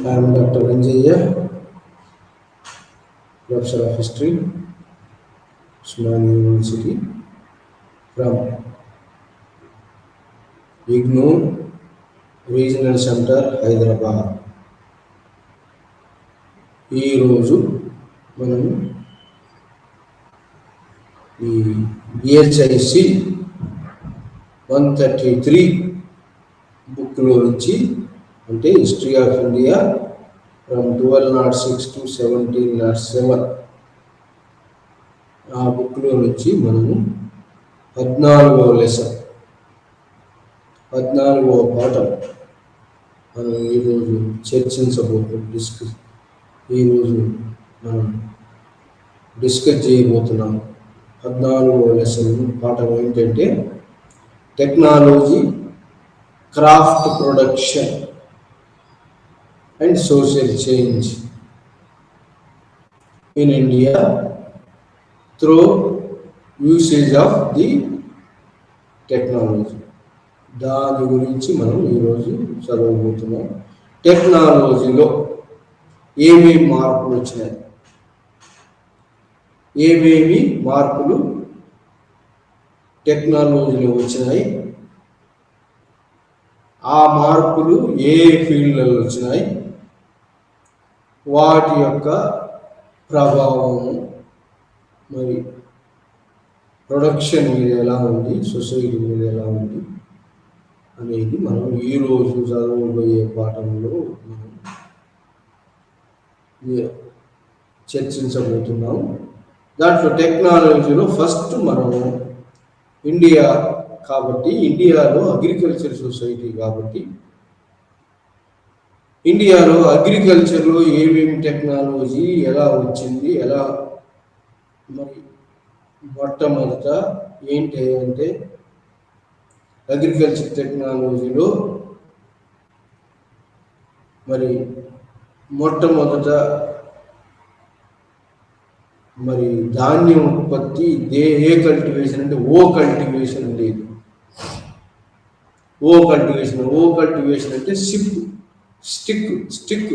I am Dr. Ranjaya, Professor of History, Usmania University, from IGNOU Regional Center, Hyderabad. ఈరోజు మనం ఈ బిహెచ్ఐసి 133 బుక్లో నుంచి, అంటే history of India from 1206 to 1707 ఆ బుక్లో నుంచి మనము 14వ లెసన్ 14వ పాఠం మనం ఈరోజు ఈరోజు మనం డిస్కస్ చేయబోతున్నాం. 14వ లెసన్ పాఠం ఏంటంటే technology, craft production and social change in India through usage of the technology. దాని గురించి మనం ఈరోజు చదవబోతున్నాం. టెక్నాలజీలో ఏమేమి మార్పులు వచ్చినాయి, ఏమేమి మార్పులు టెక్నాలజీలో వచ్చినాయి, ఆ మార్పులు ఏ ఫీల్డ్లలో వచ్చినాయి, వాటి యొక్క ప్రభావము, మరి ప్రొడక్షన్ మీద ఎలా ఉంది, సొసైటీ మీద ఎలా ఉంది అనేది మనం ఈరోజు చదవబోయే పాఠంలో మనం చర్చించబోతున్నాం. దాంట్లో టెక్నాలజీలో ఫస్ట్ మనము ఇండియా కాబట్టి, ఇండియాలో అగ్రికల్చర్ సొసైటీ కాబట్టి, ఇండియాలో అగ్రికల్చర్లో ఏమేమి టెక్నాలజీ ఎలా వచ్చింది, ఎలా మరి మొట్టమొదట ఏంటి అంటే అగ్రికల్చర్ టెక్నాలజీలో మరి మొట్టమొదట మరి ధాన్యం ఉత్పత్తి ఏ కల్టివేషన్ అంటే ఓ కల్టివేషన్ ఉండేది. ఓ కల్టివేషన్ అంటే స్టిక్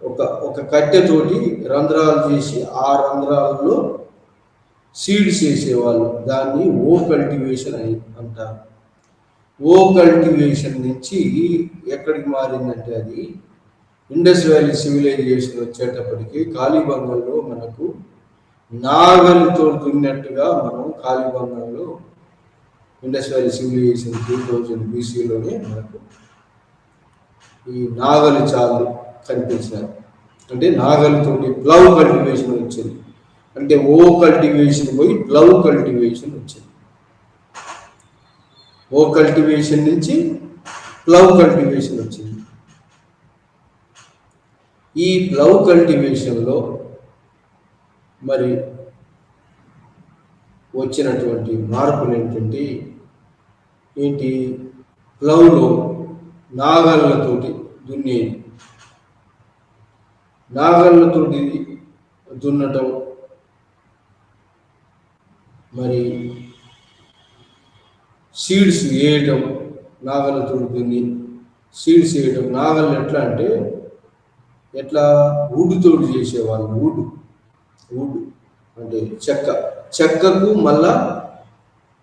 ఒక కట్టెతోటి రంధ్రాలు చేసి ఆ రంధ్రాలలో సీడ్స్ వేసేవాళ్ళు. దాన్ని ఓ కల్టివేషన్ అని అంటారు. ఓ కల్టివేషన్ నుంచి ఎక్కడికి మారిందంటే అది ఇండస్ వ్యాలీ సివిలైజేషన్ వచ్చేటప్పటికి కాళీబంగంలో మనకు నాగలితో దున్నట్టుగా మనం కాళీబంగంలో ఇండస్ వ్యాలీ సివిలైజేషన్ 2000 BCలోనే మనకు ఈ నాగలి చాలు కనిపించినాయి. అంటే నాగలితోటి ప్లవ్ కల్టివేషన్ వచ్చింది. అంటే ఓ కల్టివేషన్ పోయి ప్లవ్ కల్టివేషన్ వచ్చింది. ఓ కల్టివేషన్ నుంచి ప్లవ్ కల్టివేషన్ వచ్చింది. ఈ ప్లవ్ కల్టివేషన్లో మరి వచ్చినటువంటి మార్పులు ఏంటి, ప్లవ్లో నాగళ్ళతోటి దున్నేది, నాగళ్ళతోటి దున్నటం, మరి సీడ్స్ వేయటం, నాగళ్ళతో దున్ని సీడ్స్ వేయటం. నాగళ్ళు ఎట్లా వుడ్తోటి చేసేవాళ్ళు. వుడ్ అంటే చెక్కకు మళ్ళా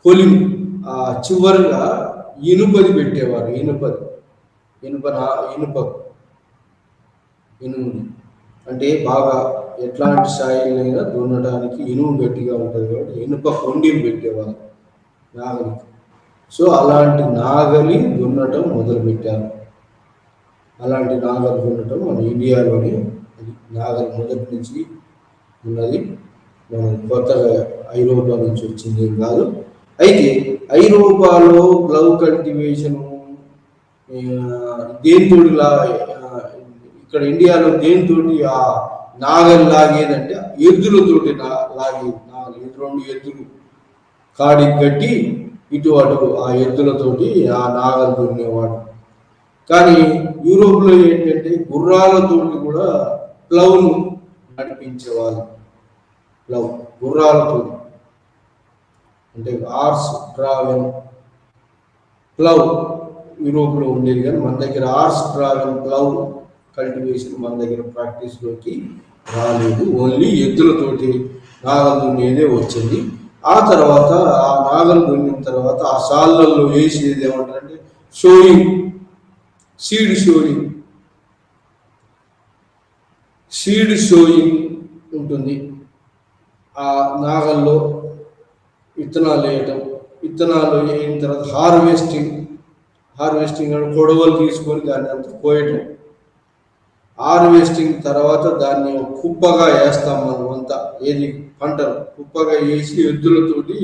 కొలిమి ఆ చివరిగా ఇనుపది పెట్టేవారు. ఇనుముది అంటే బాగా ఎట్లాంటి సాయిలైనా దున్నడానికి ఇనుము గట్టిగా ఉంటుంది కాబట్టి ఇనుప కొండీలు పెట్టేవారు నాగలికి. సో అలాంటి నాగలి దున్నటం మొదలుపెట్టారు. అలాంటి నాగలి దున్నటం మన ఇండియాలోనే నాగలి మొదటి నుంచి ఉన్నది. మనం కొత్తగా ఐరోపా నుంచి వచ్చింది ఏం కాదు. అయితే ఐరోపాలో ప్లవ్ కల్టివేషన్ దేనితోటి ఇక్కడ ఇండియాలో దేనితోటి ఆ నాగలి లాగేదంటే ఎద్దులతోటి లాగేది. నాగలి 2 ఎద్దులు కాడికి కట్టి ఇటు అటు ఆ ఎద్దులతోటి ఆ నాగలి దున్నేవాడు. కానీ యూరోప్లో ఏంటంటే గుర్రాలతోటి కూడా ప్లవ్ను నడిపించేవాళ్ళు. గుర్రాలతో అంటే హార్స్ డ్రావెన్ ప్లవ్ యూరోప్లో ఉండేది. కానీ మన దగ్గర హార్స్ డ్రావెన్ ప్లవ్ కల్టివేషన్ మన దగ్గర ప్రాక్టీస్లోకి రాలేదు. ఓన్లీ ఎద్దులతోటి నాగలు దున్నేదే వచ్చింది. ఆ తర్వాత ఆ నాగలు దున్నిన తర్వాత ఆ సాళ్ళల్లో వేసేది ఏమంటారంటే sowing, seed sowing, seed sowing ఉంటుంది. ఆ నాగల్లో విత్తనాలు వేయటం, విత్తనాలు వేయిన తర్వాత హార్వెస్టింగ్ అంటే కొడవలు తీసుకొని దాన్ని అంతా కోయటం. హార్వెస్టింగ్ తర్వాత దాన్ని కుప్పగా వేస్తాం మనం అంతా, ఏది పంటలు కుప్పగా వేసి ఎద్దులతోటి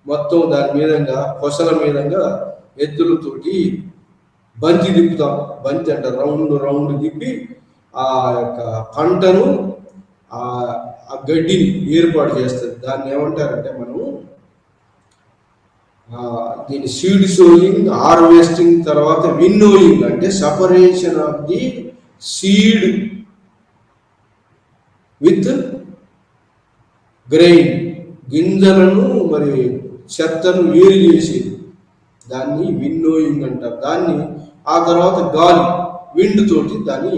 మొత్తం దాని మీదంగా కొసల మీదంగా ఎద్దులతోటి బంతి తిప్పుతాం. బంతి అంటే రౌండ్ తిప్పి ఆ యొక్క పంటను ఆ గడ్డిని ఏర్పాటు చేస్తుంది. దాన్ని ఏమంటారంటే మనము దీని సీడ్ సోయింగ్, హార్వెస్టింగ్ తర్వాత విన్నోయింగ్ అంటే separation of the seed with grain, గింజలను మరి చెత్తను వేరు చేసేది, దాన్ని విన్నోయింగ్ అంటారు. దాన్ని ఆ తర్వాత గాలి విండ్ తోటి దాన్ని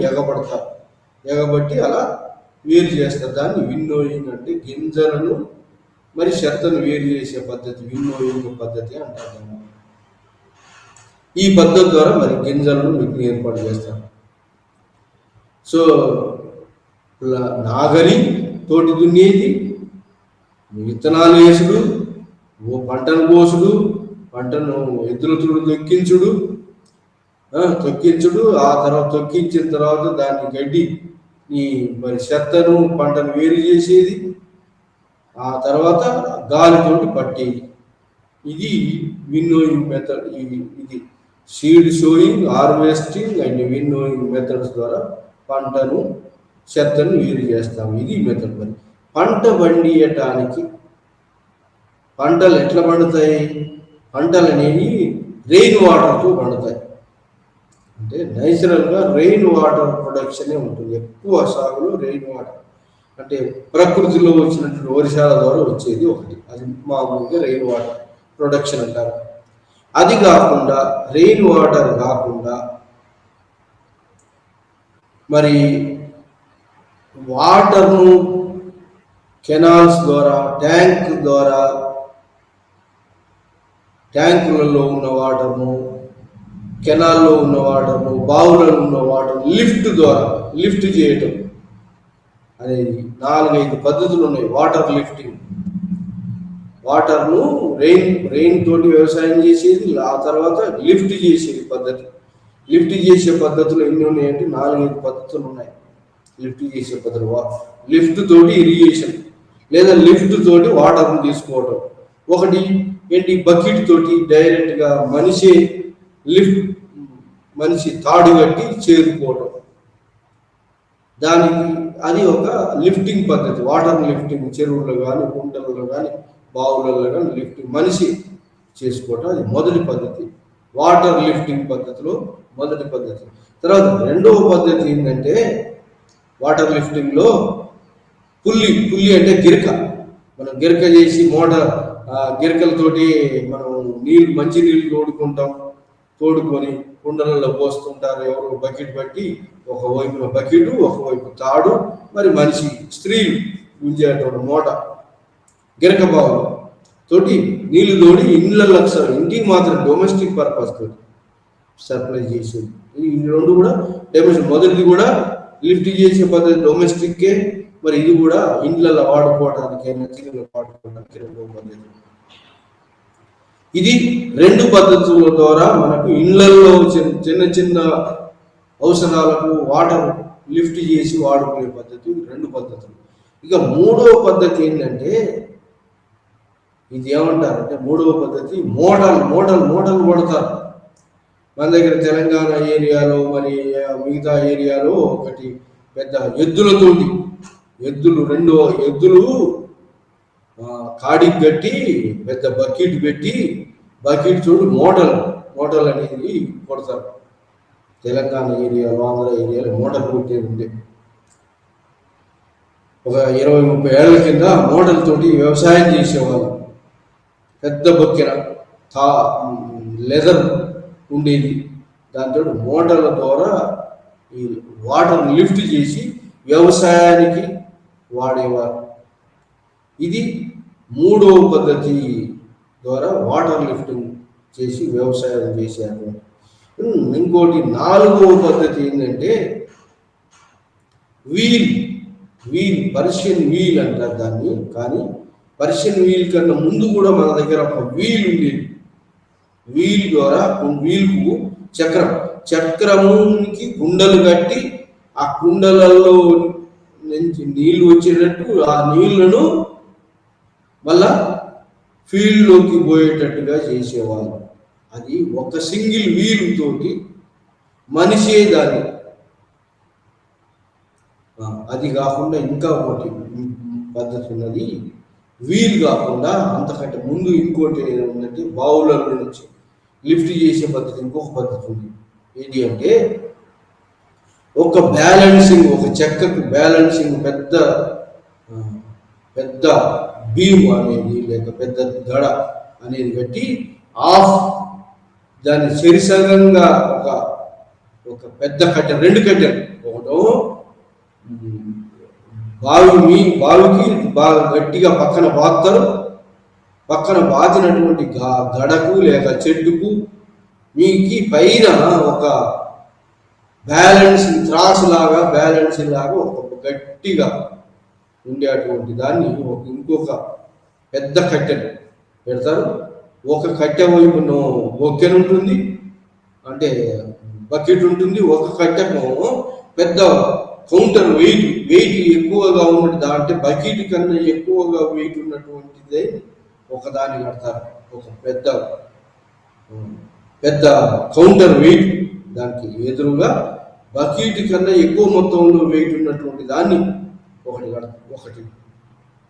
ఎగబట్టి అలా వేరు చేస్తారు. దాన్ని విన్నోయింగ్ అంటే గింజలను మరి చెత్తను వేరు చేసే పద్ధతి విన్నోయింగ్ పద్ధతి అంటారు. ఈ పద్ధతి ద్వారా మరి గింజలను వీటిని ఏర్పాటు చేస్తారు. సో నాగలి తోటి దున్నేది, విత్తనాలు వేసుడు, పంటను కోసుడు, పంటను ఎద్దులతో తొక్కించుడు, ఆ తర్వాత తొక్కించిన తర్వాత దాన్ని గడ్డి మరి చెత్తను పంటను వేరు చేసేది, ఆ తర్వాత గాలితోటి పట్టేది. ఇది విన్నోయింగ్ మెథడ్. ఇది seed sowing, harvesting and winnowing methods ద్వారా పంటను చెత్తను వేరు చేస్తాము. ఇది మెథడ్. మరి పంట పండియటానికి పంటలు ఎట్లా పండుతాయి? పంటలు అనేవి రెయిన్ వాటర్తో పండుతాయి. అంటే నేచురల్గా రెయిన్ వాటర్ ప్రొడక్షనే ఉంటుంది. ఎక్కువ సాగులో రెయిన్ వాటర్ అంటే ప్రకృతిలో వచ్చినటువంటి వర్షాల ద్వారా వచ్చేది ఒకటి, అది మామూలుగా రెయిన్ వాటర్ ప్రొడక్షన్ అంటారు. అది కాకుండా రెయిన్ వాటర్ కాకుండా మరి వాటర్ను కెనాల్స్ ద్వారా, ట్యాంకులలో ఉన్న వాటర్ను, కెనాల్లో ఉన్న వాటర్ను, బావులలో ఉన్న వాటర్ను లిఫ్ట్ చేయటం అనేది 4-5 పద్ధతులు ఉన్నాయి. వాటర్ లిఫ్టింగ్, వాటర్ను రెయిన్ తోటి వ్యవసాయం చేసేది, ఆ తర్వాత లిఫ్ట్ చేసేది పద్ధతి. లిఫ్ట్ చేసే పద్ధతులు ఎన్ని ఉన్నాయంటే 4-5 పద్ధతులు ఉన్నాయి. లిఫ్ట్ చేసే పద్ధతులు లిఫ్ట్ తోటి ఇరిగేషన్ లేదా లిఫ్ట్ తోటి వాటర్ను తీసుకోవటం. ఒకటి ఏంటి, బకెట్ తోటి డైరెక్ట్గా మనిషి తాడు కట్టి చేరుకోవటం, దానికి అది ఒక లిఫ్టింగ్ పద్ధతి. వాటర్ లిఫ్టింగ్ చెరువుల్లో కానీ, కుంటలలో కానీ, బావులలో కానీ లిఫ్టింగ్ మనిషి చేసుకోవటం, అది మొదటి పద్ధతి. వాటర్ లిఫ్టింగ్ పద్ధతిలో మొదటి పద్ధతి. తర్వాత రెండవ పద్ధతి ఏంటంటే వాటర్ లిఫ్టింగ్లో పుల్లి అంటే గిరక. మనం గిరక చేసి గిరకలతోటి మనం మంచి నీళ్ళు తోడుకొని కుండలలో పోస్తుంటారు. ఎవరు బకెట్ బట్టి, ఒకవైపున బకెట్, ఒకవైపు తాడు, మరి మనిషి స్త్రీలు గుంజేటువంటి గిరక బావులు తోటి నీళ్లు తోడి ఇంటికి మాత్రం డొమెస్టిక్ పర్పస్ తోటి సప్లై చేసేది. ఈ రెండు కూడా డొమెస్టిక్. మొదటిది కూడా లిఫ్ట్ చేసే పద్ధతి డొమెస్టిక్కే, మరి ఇది కూడా ఇండ్లలో వాడుకోవడానికి, నచ్చిలో వాడుకోవడానికి రెండవ పద్ధతి. ఇది 2 పద్ధతుల ద్వారా మనకు ఇళ్లలో చిన్న అవసరాలకు వాటర్ లిఫ్ట్ చేసి వాడుకునే పద్ధతి 2 పద్ధతులు. ఇక 3వ పద్ధతి ఏంటంటే, ఇది ఏమంటారంటే 3వ పద్ధతి మోడల్ కొడతారు. మన దగ్గర తెలంగాణ ఏరియాలో మరి మిగతా ఏరియాలో ఒకటి పెద్ద ఎద్దులు కాడికి కట్టి పెద్ద బకెట్ పెట్టి బకెట్ తోడు మోడల్ అనేది కొడతారు. తెలంగాణ ఏరియాలో, ఆంధ్ర ఏరియాలో మోడల్ కొట్టేది ఉంది. ఒక 20-30 ఏళ్ల కింద మోడల్ తోటి వ్యవసాయం చేసేవాళ్ళు. పెద్ద బొక్కెన లెదర్ ఉండేది. దాంతో మోటార్ల ద్వారా ఈ వాటర్ లిఫ్ట్ చేసి వ్యవసాయానికి వాడేవారు. ఇది మూడవ పద్ధతి ద్వారా వాటర్ లిఫ్టింగ్ చేసి వ్యవసాయం చేశారు. ఇంకోటి నాలుగవ పద్ధతి ఏంటంటే వీల్ పర్షియన్ వీల్ అంటారు దాన్ని. కానీ పర్షియన్ వీల్ కన్నా ముందు కూడా మన దగ్గర ఒక వీల్ ఉండేది. వీల్ ద్వారా వీల్కు చక్రముకి కుండలు కట్టి ఆ కుండలలో నుంచి నీళ్లు వచ్చేటట్టు ఆ నీళ్లను మళ్ళా ఫీల్డ్లోకి పోయేటట్టుగా చేసేవాళ్ళు. అది ఒక సింగిల్ వీల్ తోటి మనిషే దాన్ని. అది కాకుండా ఇంకా ఒకటి పద్ధతి ఉన్నది. వీల్ కాకుండా అంతకంటే ముందు ఇంకోటి ఏంటంటే బావుల నుంచి లిఫ్ట్ చేసే పద్ధతి ఇంకొక పద్ధతి ఉంది. ఏంటి అంటే ఒక చెక్కకు బ్యాలెన్సింగ్ పెద్ద బీమ్ అనేది లేక పెద్ద గడ అనేది కట్టి దాన్ని సరిసగంగా ఒక పెద్ద కట్టె, 2 కట్టెలు, ఒకటో బావికి బాగా గట్టిగా పక్కన బాగుతారు. పక్కన బాతినటువంటి గడకు లేక చెట్టుకు మీకు పైన ఒక బ్యాలెన్సింగ్ లాగా ఒక గట్టిగా ఉండేటువంటి దాన్ని ఇంకొక పెద్ద కట్టెను పెడతారు. ఒక కట్టె వైపున బొక్కెను ఉంటుంది, అంటే బకెట్ ఉంటుంది. ఒక కట్టెకు పెద్ద కౌంటర్ వెయిట్ ఎక్కువగా ఉన్నట్టు, అంటే బకెట్ కన్నా ఎక్కువగా వెయిట్ ఉన్నటువంటిదే ఒకదాన్ని కడతారు. ఒక పెద్ద కౌంటర్ వెయిట్, దానికి ఎదురుగా బకెట్ కన్నా ఎక్కువ మొత్తంలో వెయిట్ ఉన్నటువంటి దాన్ని ఒకటి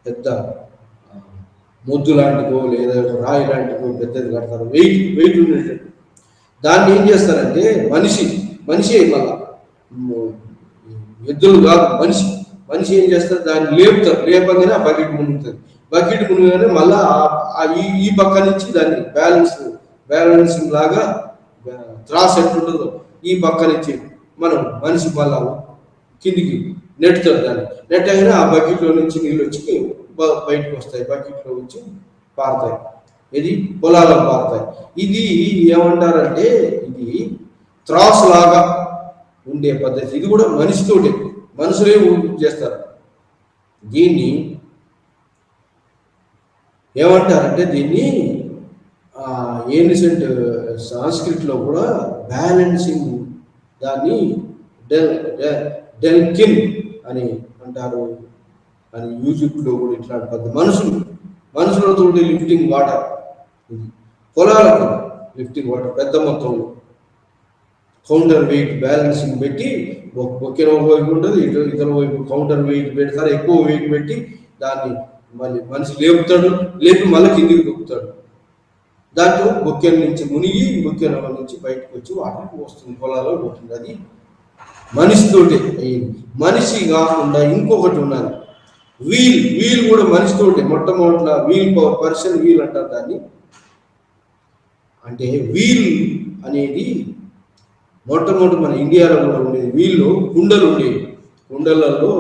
పెద్ద మొద్దు లాంటిదో లేదా రాయి లాంటిదో పెద్దది కడతారు. వెయిట్ ఉండేటట్టు దాన్ని ఏం చేస్తారంటే మనిషి మళ్ళా ఎద్దులు కాదు, మనిషి ఏం చేస్తారు, దాన్ని లేపగానే ఆ బకెట్ మునుగుతుంది. బకెట్ మునిగానే మళ్ళా ఈ పక్క నుంచి దాన్ని బ్యాలెన్సింగ్ లాగా త్రాస్ ఎట్లుంటుందో ఈ పక్క నుంచి మనిషి మళ్ళా కిందికి నెట్టుతాడు. దాన్ని నెట్టగానే ఆ బకెట్లో నుంచి నీళ్ళు వచ్చి బయటకు వస్తాయి, బకెట్లో వచ్చి పారుతాయి. ఇది పొలాలకు పారుతాయి. ఇది ఏమంటారంటే ఇది త్రాస్ లాగా ఉండే పద్ధతి. ఇది కూడా మనుషులే చేస్తారు. దీన్ని ఏమంటారంటే దీన్ని ఏన్షియంట్ సంస్కృతిలో కూడా బ్యాలెన్సింగ్, దాన్ని డెల్కిన్ అని అంటారు. అని ఈజిప్ట్లో కూడా ఇట్లాంటి పద్ధతి మనుషులతో లిఫ్టింగ్ వాటర్, ఇది పొలాలకు లిఫ్టింగ్ వాటర్ పెద్ద మొత్తంలో కౌంటర్ వెయిట్ బ్యాలెన్సింగ్ పెట్టి ఒకే వైపు ఉంటుంది, ఇతర వైపు కౌంటర్ వెయిట్ పెడతారు. ఎక్కువ వెయిట్ పెట్టి దాన్ని మళ్ళీ మనిషి లేపి మళ్ళీ కిందికి దొక్కుతాడు. దాంట్లో బొక్కెల నుంచి మునిగి బొక్కెల నుంచి బయటకు వచ్చి వాటర్కి వస్తుంది, పొలాల్లో పోతుంది. అది మనిషితోటి అయ్యింది. మనిషి కాకుండా ఇంకొకటి ఉన్నది వీల్ కూడా మనిషితోటి. మొట్టమొదట పర్షియన్ వీల్ అంటారు దాన్ని. అంటే వీల్ అనేది మొట్టమొదటి మన ఇండియాలో కూడా ఉండేది. వీళ్ళు కుండలు ఉండేవి. కుండలలో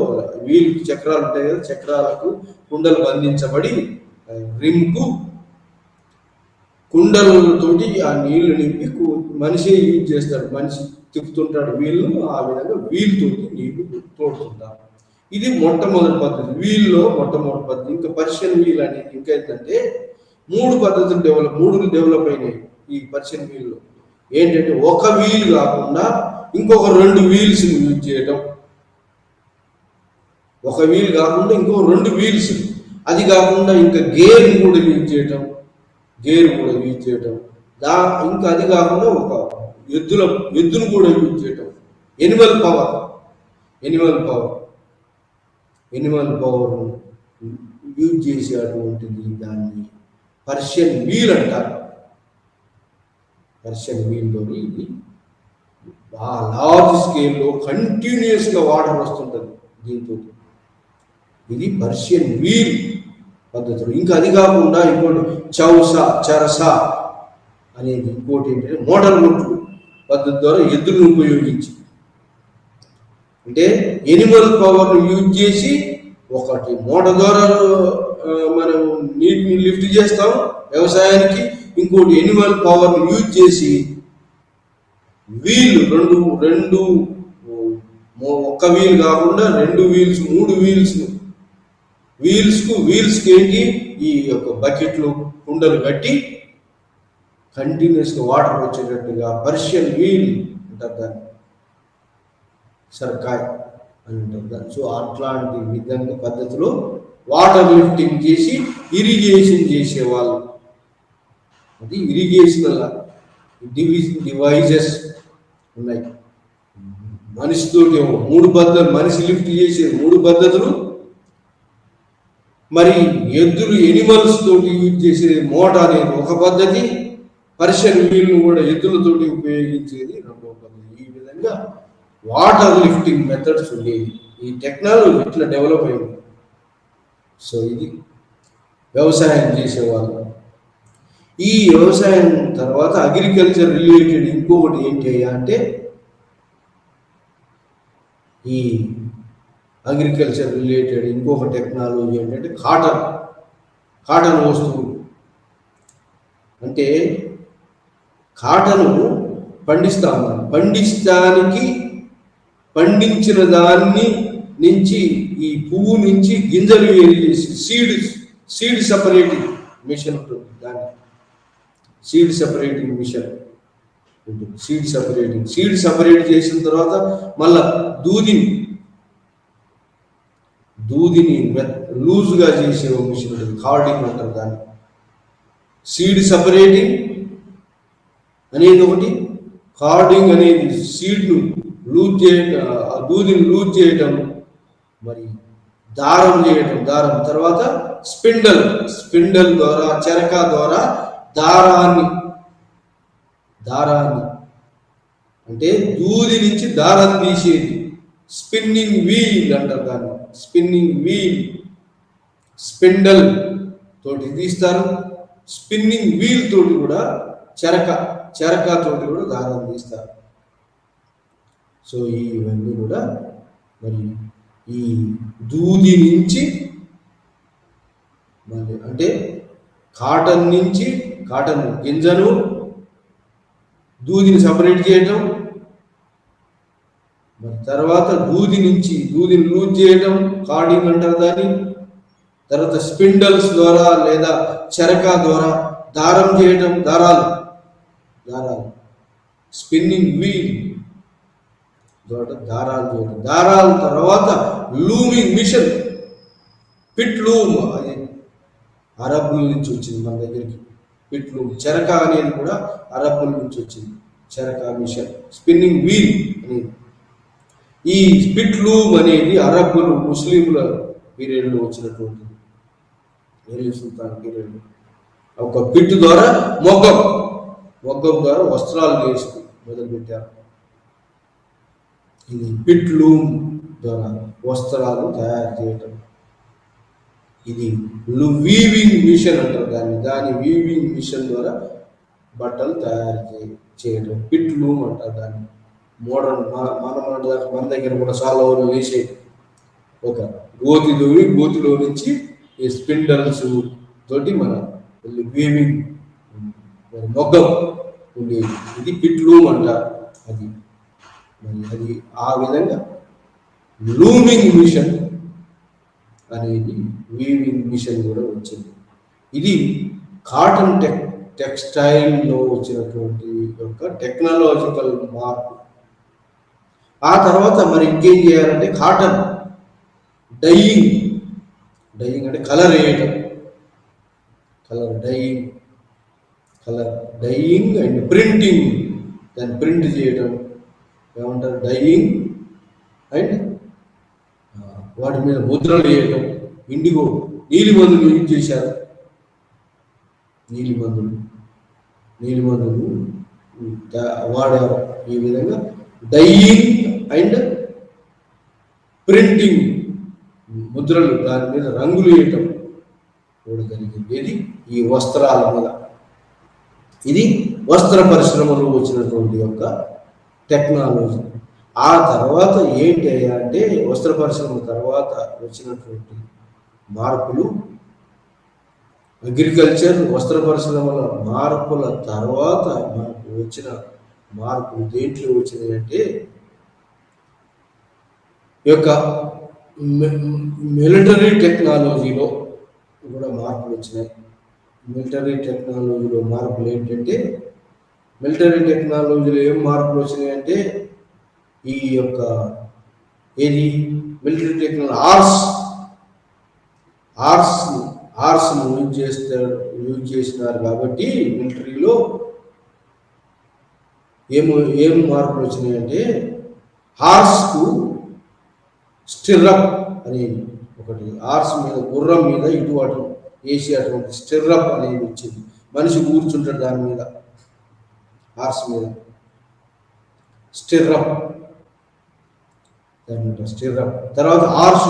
వీల్ చక్రాలు ఉంటాయి కదా, చక్రాలకు కుండలు బంధించబడి రిమ్కు కుండలతోటి ఆ నీళ్లు నింపి మనిషి యూజ్ చేస్తాడు. మనిషి తిప్పుతుంటాడు వీళ్ళు, ఆ విధంగా వీలుతోటి నీళ్లు తోడుతుంటారు. ఇది మొట్టమొదటి పద్ధతి. వీల్లో మొట్టమొదటి పద్ధతి. ఇంకా పర్షియన్ వీల్ అనేది ఇంకా ఏంటంటే మూడు డెవలప్ అయినాయి ఈ పర్షియన్ వీల్లో. ఏంటంటే ఒక వీల్ కాకుండా ఇంకొక 2 వీల్స్ యూజ్ చేయటం. ఒక వీల్ కాకుండా ఇంకో 2 వీల్స్, అది కాకుండా ఇంకా గేర్ కూడా యూజ్ చేయటం. ఇంకా అది కాకుండా ఒక ఎద్దును కూడా యూజ్ చేయటం. ఎనిమల్ పవర్ యూజ్ చేసేటువంటిది దాన్ని పర్షియన్ వీల్ అంటారు. పర్షియన్ వీల్లోని ఇది లార్జ్ స్కేల్లో కంటిన్యూస్గా వాటర్ వస్తుంటుంది దీంతో. ఇది పర్షియన్ వీల్ పద్ధతులు. ఇంకా అది కాకుండా ఇంకోటి చరస అనేది ఇంకోటి ఏంటంటే మోటార్ ముట్లు పద్ధతి ద్వారా ఎద్దులను ఉపయోగించి అంటే ఎనిమల్ పవర్ను యూజ్ చేసి ఒకటి మోటార్ ద్వారా మనం నీటిని లిఫ్ట్ చేస్తాం వ్యవసాయానికి, ఇంకోటి ఎనిమల్ పవర్ను యూజ్ చేసి వీల్ రెండు రెండు ఒక్క వీల్ కాకుండా 2 వీల్స్ 3 వీల్స్కి ఏంటి ఈ యొక్క బకెట్లు కుండలు కట్టి కంటిన్యూస్గా వాటర్ వచ్చేటట్టుగా పర్షియన్ వీల్ అంటారు దాన్ని, సర్కాయ్ అని అంటారు దాన్ని. సో అట్లాంటి విధంగా పద్ధతిలో వాటర్ లిఫ్టింగ్ చేసి ఇరిగేషన్ చేసేవాళ్ళు. అది ఇరిగేషనల్ డివైజెస్ ఉన్నాయి. మనిషితోటి 3 పద్ధతులు, మనిషి లిఫ్ట్ చేసే 3 పద్ధతులు, మరి ఎద్దులు ఎనిమల్స్ తోటి యూజ్ చేసే మోటార్ అనేది ఒక పద్ధతి, పర్షియన్ వీల్ను కూడా ఎద్దులతోటి ఉపయోగించేది 2వ పద్ధతి. ఈ విధంగా వాటర్ లిఫ్టింగ్ మెథడ్స్ ఉండేవి. ఈ టెక్నాలజీ ఇట్లా డెవలప్ అయింది. సో ఇది వ్యవసాయం చేసేవాళ్ళు. ఈ వ్యవసాయం తర్వాత అగ్రికల్చర్ రిలేటెడ్ ఇంకొకటి ఏంటి అంటే ఈ అగ్రికల్చర్ రిలేటెడ్ ఇంకొక టెక్నాలజీ ఏంటంటే కాటన్ వస్తువులు. అంటే కాటను పండించడానికి పండించిన దాన్ని నుంచి ఈ పువ్వు నుంచి గింజలు వేరు చేసి సీడ్ సపరేటింగ్ మిషన్ ఉంటుంది. దాన్ని సీడ్ సపరేటింగ్ మిషన్ ఉంటుంది. సీడ్ సపరేట్ చేసిన తర్వాత మళ్ళా దూదిని లూజ్గా చేసే మిషన్ ఉంటుంది, కార్డింగ్ అంటారు దాన్ని. సీడ్ సపరేటింగ్ అనేది ఒకటి, కార్డింగ్ అనేది సీడ్ను లూజ్ చేయడం, ఆ దూదిని లూజ్ చేయడం, మరి దారం తర్వాత స్పిండల్ ద్వారా, చెరక ద్వారా దారాన్ని అంటే దూది నుంచి దారం తీసేది స్పిన్నింగ్ వీల్ అంటారు దాన్ని. స్పిన్నింగ్ వీల్ స్పిండల్ తోటి తీస్తారు, స్పిన్నింగ్ వీల్ తోటి కూడా చెరక తోటి కూడా దారం తీస్తారు. సో ఇవన్నీ కూడా మరి ఈ దూది నుంచి మరి అంటే కాటన్ గింజను దూదిని సపరేట్ చేయటం, మరి తర్వాత దూదిని లూజ్ చేయటం, కార్డింగ్ అంటారు దాన్ని. తర్వాత స్పిండల్స్ ద్వారా లేదా చెరక ద్వారా దారం చేయటం, దారాలు స్పిన్నింగ్ వీల్ ద్వారా దారాలు చేయటం. దారాల తర్వాత లూమింగ్ మిషన్, పిట్ లూమ్, అది అరబ్బుల నుంచి వచ్చింది మన దగ్గరికి. పిట్ లూమ్, చెరక అనేది కూడా అరబ్బుల నుంచి వచ్చింది, చెరక మిషన్. స్పిన్నింగ్ వీల్ అనేది, ఈ పిట్ లూమ్ అనేది అరబ్బులు ముస్లింల పీరియడ్లో వచ్చినటువంటిది, నెహ్రూ సుల్తాన్ పీరియడ్లో. ఒక పిట్ ద్వారా మొగ్గం ద్వారా వస్త్రాలు చేసుకు మొదలుపెట్టారు. ఇది పిట్ లూమ్ ద్వారా వస్త్రాలు తయారు చేయటం. ఇది వీవింగ్ మిషన్ అంటారు దాని వీవింగ్ మిషన్ ద్వారా బట్టలు తయారు చేయటం పిట్ లూమ్ అంటారు దాన్ని. మోడర్న్ మన దగ్గర కూడా చాలా ఊరు వేసే ఒక గోతిలో నుంచి ఈ స్పిండల్స్ తోటి మన వీవింగ్ మొగ్గం ఉండేది. ఇది పిట్ లూమ్ అంటారు. అది ఆ విధంగా లూమింగ్ మిషన్ అనేది వీవింగ్ మిషన్ కూడా వచ్చింది. ఇది కాటన్ టెక్స్టైల్లో వచ్చినటువంటి యొక్క టెక్నాలజికల్ మార్పు. ఆ తర్వాత మరి ఇంకేం చేయాలంటే కాటన్ డైయింగ్ అంటే కలర్ వేయటం, డైయింగ్ అండ్ ప్రింటింగ్, దాన్ని ప్రింట్ చేయటం ఏమంటారు, డైయింగ్ అండ్ వాటి మీద ముద్రలు వేయటం. ఇండిగో నీలిమందులు యూజ్ చేశారు, నీలిమందులు వాడారు. ఈ విధంగా డైయింగ్ అండ్ ప్రింటింగ్, ముద్రలు, దాని మీద రంగులు వేయటం కూడా జరిగింది. ఇది ఈ వస్త్రాల మీద. ఇది వస్త్ర పరిశ్రమలో వచ్చినటువంటి యొక్క టెక్నాలజీ. ఆ తర్వాత ఏంటి అయ్యా అంటే వస్త్ర పరిశ్రమ తర్వాత వచ్చినటువంటి మార్పులు, అగ్రికల్చర్ వస్త్ర పరిశ్రమల మార్పుల తర్వాత మనకు వచ్చిన మార్పులు దేంట్లో వచ్చినాయి అంటే ఈ యొక్క మిలిటరీ టెక్నాలజీలో కూడా మార్పులు వచ్చినాయి. మిలిటరీ టెక్నాలజీలో మార్పులు ఏంటంటే మిలిటరీ టెక్నాలజీలో ఏం మార్పులు వచ్చినాయి అంటే ఈ యొక్క ఏది మిలిటరీ టెక్నాలజీ ఆర్స్ను యూజ్ చేసినారు కాబట్టి మిలిటరీలో ఏం మార్పులు వచ్చినాయంటే హార్స్కు స్టిర్రప్ అనేది ఒకటి, హార్స్ మీద గుర్రం మీద ఇటు అటు వేసి అటువంటి స్టిర్రప్ అనేది వచ్చింది. మనిషి కూర్చుంటాడు దాని మీద, హార్స్ మీద స్టిర్రప్. తర్వాత హార్స్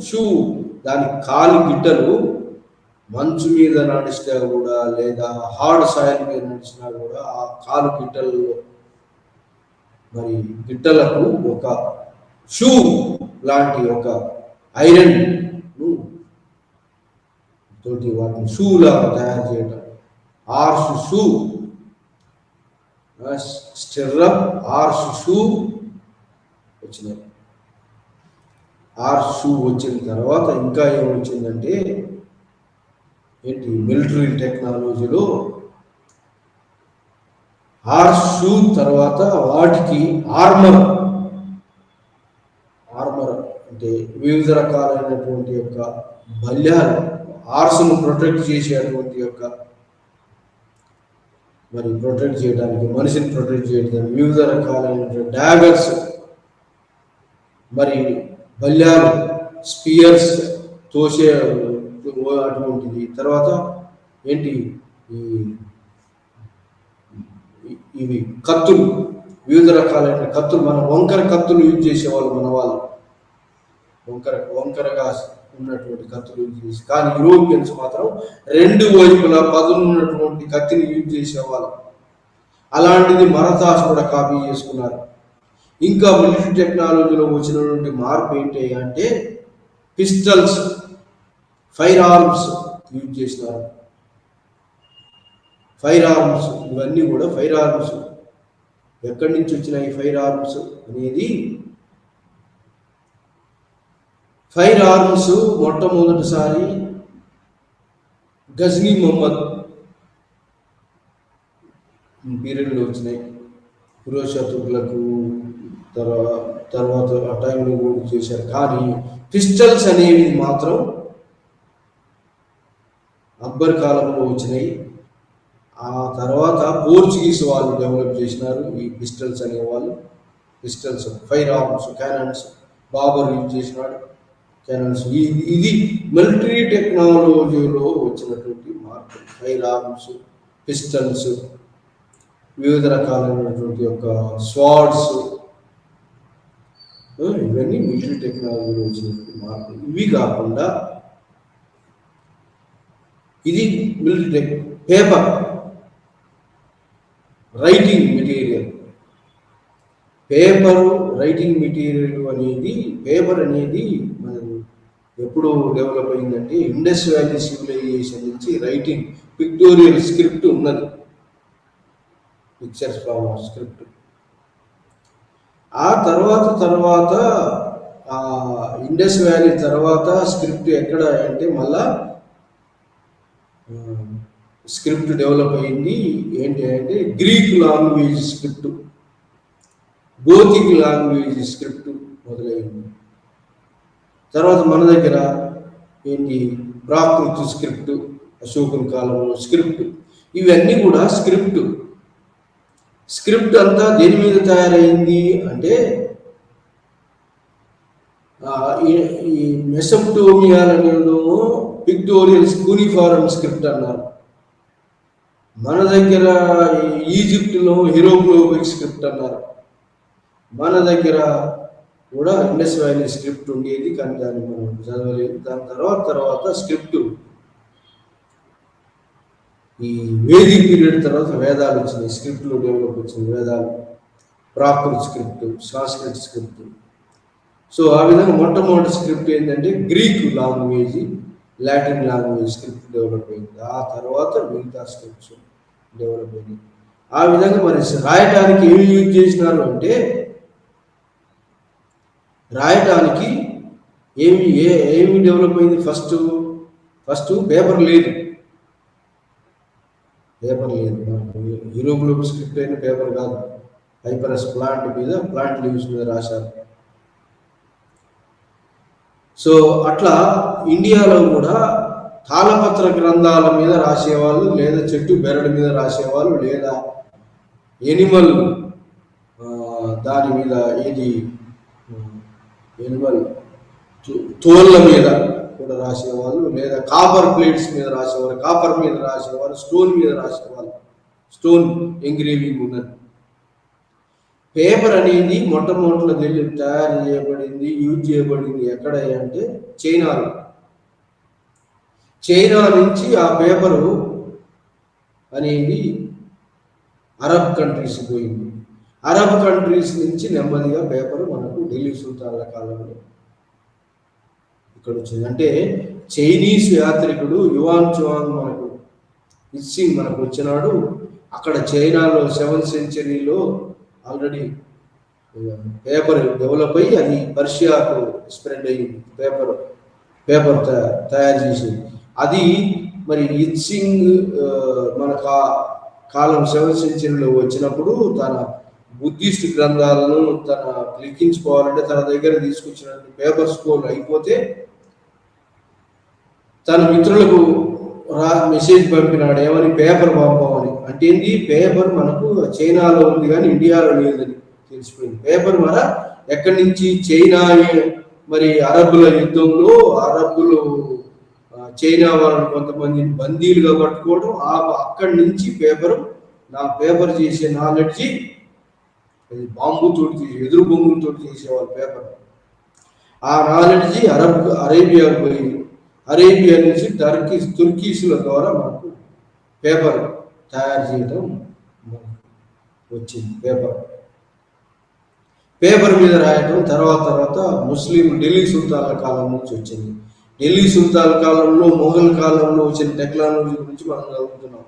షూ దాని కాలి గిట్టలు మంచు మీద నడిచినా కూడా లేదా హార్డ్ సాయిల్ మీద నడిచినా కూడా ఆ కాలు గిట్టలలో మరి గిట్టలకు ఒక షూ లాంటి ఒక ఐరన్ తోటి వాటిని షూ లాగా తయారు చేయడం, horse shoe, stirrup, horse shoe వచ్చినాయి. హార్స్ షూ వచ్చిన తర్వాత ఇంకా ఏమొచ్చిందంటే ఏంటి మిలిటరీ టెక్నాలజీలో హార్స్ షూ తర్వాత వాటికి ఆర్మర్ అంటే వివిధ రకాలైనటువంటి యొక్క బల్యాలు, హార్స్ను ప్రొటెక్ట్ చేసేటువంటి యొక్క మరి ప్రొటెక్ట్ చేయడానికి, మనిషిని ప్రొటెక్ట్ చేయడానికి వివిధ రకాలైనటువంటి డాగర్స్, మరి బల్యాలు, స్పియర్స్ తోసే అటువంటిది. తర్వాత ఏంటి ఇవి కత్తులు, వివిధ రకాలైన కత్తులు, మన వంకర కత్తులు యూజ్ చేసేవాళ్ళు మన వాళ్ళు, వంకరగా ఉన్నటువంటి కత్తులు యూజ్ చేసి. కానీ యూరోపియన్స్ మాత్రం రెండు వైపులా పదునున్నటువంటి కత్తిని యూజ్ చేసేవాళ్ళు. అలాంటిది మరతాస్ కూడా కాపీ చేసుకున్నారు. ఇంకా మిలిటరీ టెక్నాలజీలో వచ్చినటువంటి మార్పు ఏంటి అంటే పిస్టల్స్, ఫైర్ ఆర్మ్స్ యూజ్ చేసినారు. ఫైర్ ఆర్మ్స్ ఇవన్నీ కూడా ఫైర్ ఆర్మ్స్ ఎక్కడి నుంచి వచ్చినాయి? ఫైర్ ఆర్మ్స్ అనేది ఫైర్ ఆర్మ్స్ మొట్టమొదటిసారి గజ్నీ మొహమ్మద్ పీరియడ్లో వచ్చినాయి. ఫిరోజ్ తుగ్లక్ తర్వాత ఆ టైంలో కూడా చేశారు. కానీ పిస్టల్స్ అనేవి మాత్రం అక్బర్ కాలంలో వచ్చినాయి. ఆ తర్వాత పోర్చుగీస్ వాళ్ళు డెవలప్ చేసినారు ఈ పిస్టల్స్ అనేవాళ్ళు. Pistols, firearms, cannons Babur use చేసినాడు క్యానన్స్. ఇది మిలిటరీ టెక్నాలజీలో వచ్చినటువంటి మార్పు. ఫైర్ ఆర్మ్స్, పిస్టల్స్, వివిధ రకాలైనటువంటి యొక్క స్వార్డ్స్, ఇవన్నీ మిలిటరీ టెక్నాలజీలో వచ్చినటువంటి మార్పు. ఇవి కాకుండా ఇది military paper, writing material, writing material అనేది పేపర్ అనేది మనకు ఎప్పుడు డెవలప్ అయిందంటే ఇండస్ వ్యాలీ సివిలైజేషన్ నుంచి రైటింగ్ పిక్టోరియల్ స్క్రిప్ట్ ఉన్నది, పిక్చర్స్ ఫామ్ ఆఫ్ స్క్రిప్ట్. ఆ తర్వాత ఇండస్ వ్యాలీ తర్వాత స్క్రిప్ట్ ఎక్కడ అంటే మళ్ళా స్క్రిప్ట్ డెవలప్ అయింది ఏంటి అంటే Greek language script, Gothic language script మొదలైంది. తర్వాత మన దగ్గర ఏంటి ప్రాకృత స్క్రిప్ట్, అశోకుని కాలంలో స్క్రిప్ట్. ఇవన్నీ కూడా స్క్రిప్ట్ అంతా దేని మీద తయారైంది అంటే ఈ మెసోపటోమియాలో పిక్టోరియల్ క్యూనిఫారం స్క్రిప్ట్ అన్నారు. మన దగ్గర ఈజిప్ట్లో హీరోగ్లిఫిక్ స్క్రిప్ట్ అన్నారు. మన దగ్గర కూడా ఇండస్ వ్యాలీ స్క్రిప్ట్ ఉండేది, కానీ దాన్ని మనం చదవలేదు. దాని తర్వాత స్క్రిప్ట్ ఈ వేదిక్ పీరియడ్ తర్వాత వేదాలు వచ్చినాయి, స్క్రిప్ట్లో డెవలప్ వచ్చింది వేదాలు. Prakrit script, Sanskrit script. So ఆ విధంగా మొట్టమొదటి స్క్రిప్ట్ ఏంటంటే Greek language, Latin language script develop అయింది. ఆ తర్వాత మిగతా స్క్రిప్ట్స్ డెవలప్ అయింది. ఆ విధంగా మరి రాయటానికి ఏమి యూజ్ చేసినారు అంటే, రాయటానికి ఏమి డెవలప్ అయింది? ఫస్ట్ పేపర్ లేదు. యూరోప్లో స్క్రిప్ట్ అయిన పేపర్ కాదు, హైపరస్ ప్లాంట్ లీవ్స్ మీద రాశారు. సో అట్లా ఇండియాలో కూడా తాళపత్ర గ్రంథాల మీద రాసేవాళ్ళు, లేదా చెట్టు బెరడు మీద రాసేవాళ్ళు, లేదా ఎనిమల్ దాని మీద ఎనిమల్ తోళ్ళ మీద కూడా రాసేవాళ్ళు, లేదా కాపర్ ప్లేట్స్ మీద రాసేవాళ్ళు, కాపర్ మీద రాసేవాళ్ళు, స్టోన్ మీద రాసేవాళ్ళు. స్టోన్ ఎంగ్రేవింగ్ ఉన్నది. పేపర్ అనేది మొట్టమొదటిలో తయారు చేయబడింది, యూజ్ చేయబడింది ఎక్కడ అంటే చైనాలో. చైనా నుంచి ఆ పేపరు అనేది అరబ్ కంట్రీస్ పోయింది. అరబ్ కంట్రీస్ నుంచి నెమ్మదిగా పేపర్ మనకు ఢిల్లీ సుల్తాన్ల కాలంలో ఇక్కడ వచ్చింది. అంటే చైనీస్ యాత్రికుడు యువాన్ చువాంగ్ మనకు వచ్చినాడు. అక్కడ చైనాలో 7th centuryలో ఆల్రెడీ పేపర్ డెవలప్ అయ్యి అది పర్షియాకు స్ప్రెడ్ అయ్యింది. పేపర్ తయారు చేసింది. అది మరి ఇత్సింగ్ మనకు ఆ కాలం 7th centuryలో వచ్చినప్పుడు తన బుద్ధిస్ట్ గ్రంథాలను లిఖించుకోవాలంటే తన దగ్గర తీసుకొచ్చిన పేపర్ స్కోల్ అయిపోతే తన మిత్రులకు మెసేజ్ పంపినాడు, ఏమని? పేపర్ పంపమని. అంటే ఏంటి? పేపర్ మనకు చైనాలో ఉంది కానీ ఇండియాలో లేదని తెలిసిపోయింది. పేపర్ మన ఎక్కడి నుంచి? చైనా మరి అరబ్బుల యుద్ధంలో అరబ్బులు చైనా వాళ్ళని కొంతమందిని బందీలుగా పట్టుకోవడం, అక్కడి నుంచి పేపర్ చేసే నాలెడ్జి బాంబుతోటి ఎదురు బొంగులతో చేసేవాళ్ళు పేపర్. ఆ నాలెడ్జి అరేబియాకు పోయింది. అరేబియా నుంచి తుర్కీసుల ద్వారా మనకు పేపర్ తయారు చేయడం వచ్చింది. పేపర్ మీద రాయటం తర్వాత ముస్లిం ఢిల్లీ సుల్తాన్ల కాలం నుంచి వచ్చింది. ఢిల్లీ సుల్తాన్ల కాలంలో, మొఘల్ కాలంలో వచ్చిన టెక్నాలజీ గురించి మనం చదువుతున్నాం.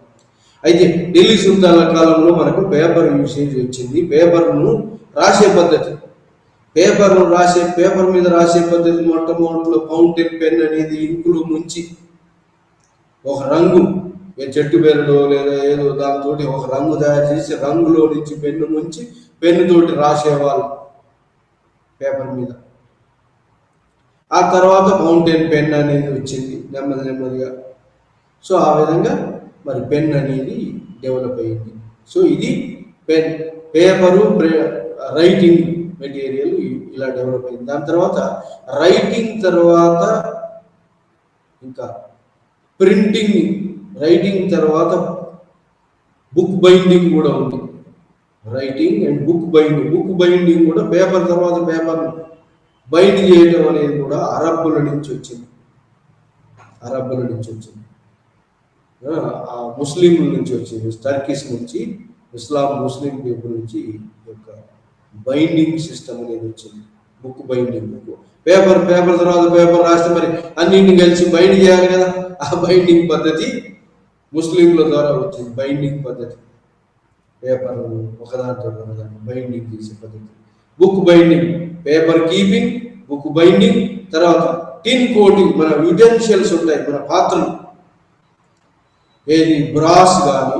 అయితే ఢిల్లీ సుల్తాన్ల కాలంలో మనకు పేపర్ యూసేజ్ వచ్చింది. పేపర్ను రాసే పద్ధతి, పేపర్ మీద రాసే పద్ధతి మొట్టమొదటిలో ఫౌంటైన్ పెన్ అనేది ఇంకులు ముంచి ఒక రంగు, చెట్టు బెరడో లేదా ఏదో దాంతో ఒక రంగు తయారు చేసి రంగులో నుంచి పెన్ను ముంచి పెన్నుతోటి రాసేవాళ్ళు పేపర్ మీద. ఆ తర్వాత ఫౌంటైన్ పెన్ అనేది వచ్చింది నెమ్మదిగా. సో ఆ విధంగా మరి పెన్ అనేది డెవలప్ అయింది. సో ఇది పేపరు రైటింగ్ మెటీరియల్ ఇలా డెవలప్ అయింది. దాని తర్వాత రైటింగ్ తర్వాత ఇంకా ప్రింటింగ్, రైటింగ్ తర్వాత బుక్ బైండింగ్ కూడా ఉంది. రైటింగ్ అండ్ బుక్ బైండింగ్ కూడా పేపర్ తర్వాత పేపర్ బైండ్ చేయడం అనేది కూడా అరబ్బుల నుంచి వచ్చింది. ముస్లింల నుంచి వచ్చింది. టర్కీస్ నుంచి, ముస్లిం పీపుల్ నుంచి యొక్క బైండింగ్ సిస్టమ్ అనేది వచ్చింది. బుక్ బైండింగ్, పేపర్ తర్వాత పేపర్ రాస్తే మరి అన్నింటిని కలిసి బైండ్ చేయాలి కదా. ఆ బైండింగ్ పద్ధతి ముస్లింల ద్వారా వచ్చింది. బైండింగ్ పద్ధతి, పేపర్ ఒకదానితో బైండింగ్ చేసే పద్ధతి. Book binding, paper keeping, book binding. తర్వాత టిన్ కోటింగ్, మన యుటెన్షియల్స్ ఉంటాయి, మన పాత్రలు, ఏది బ్రాస్ కానీ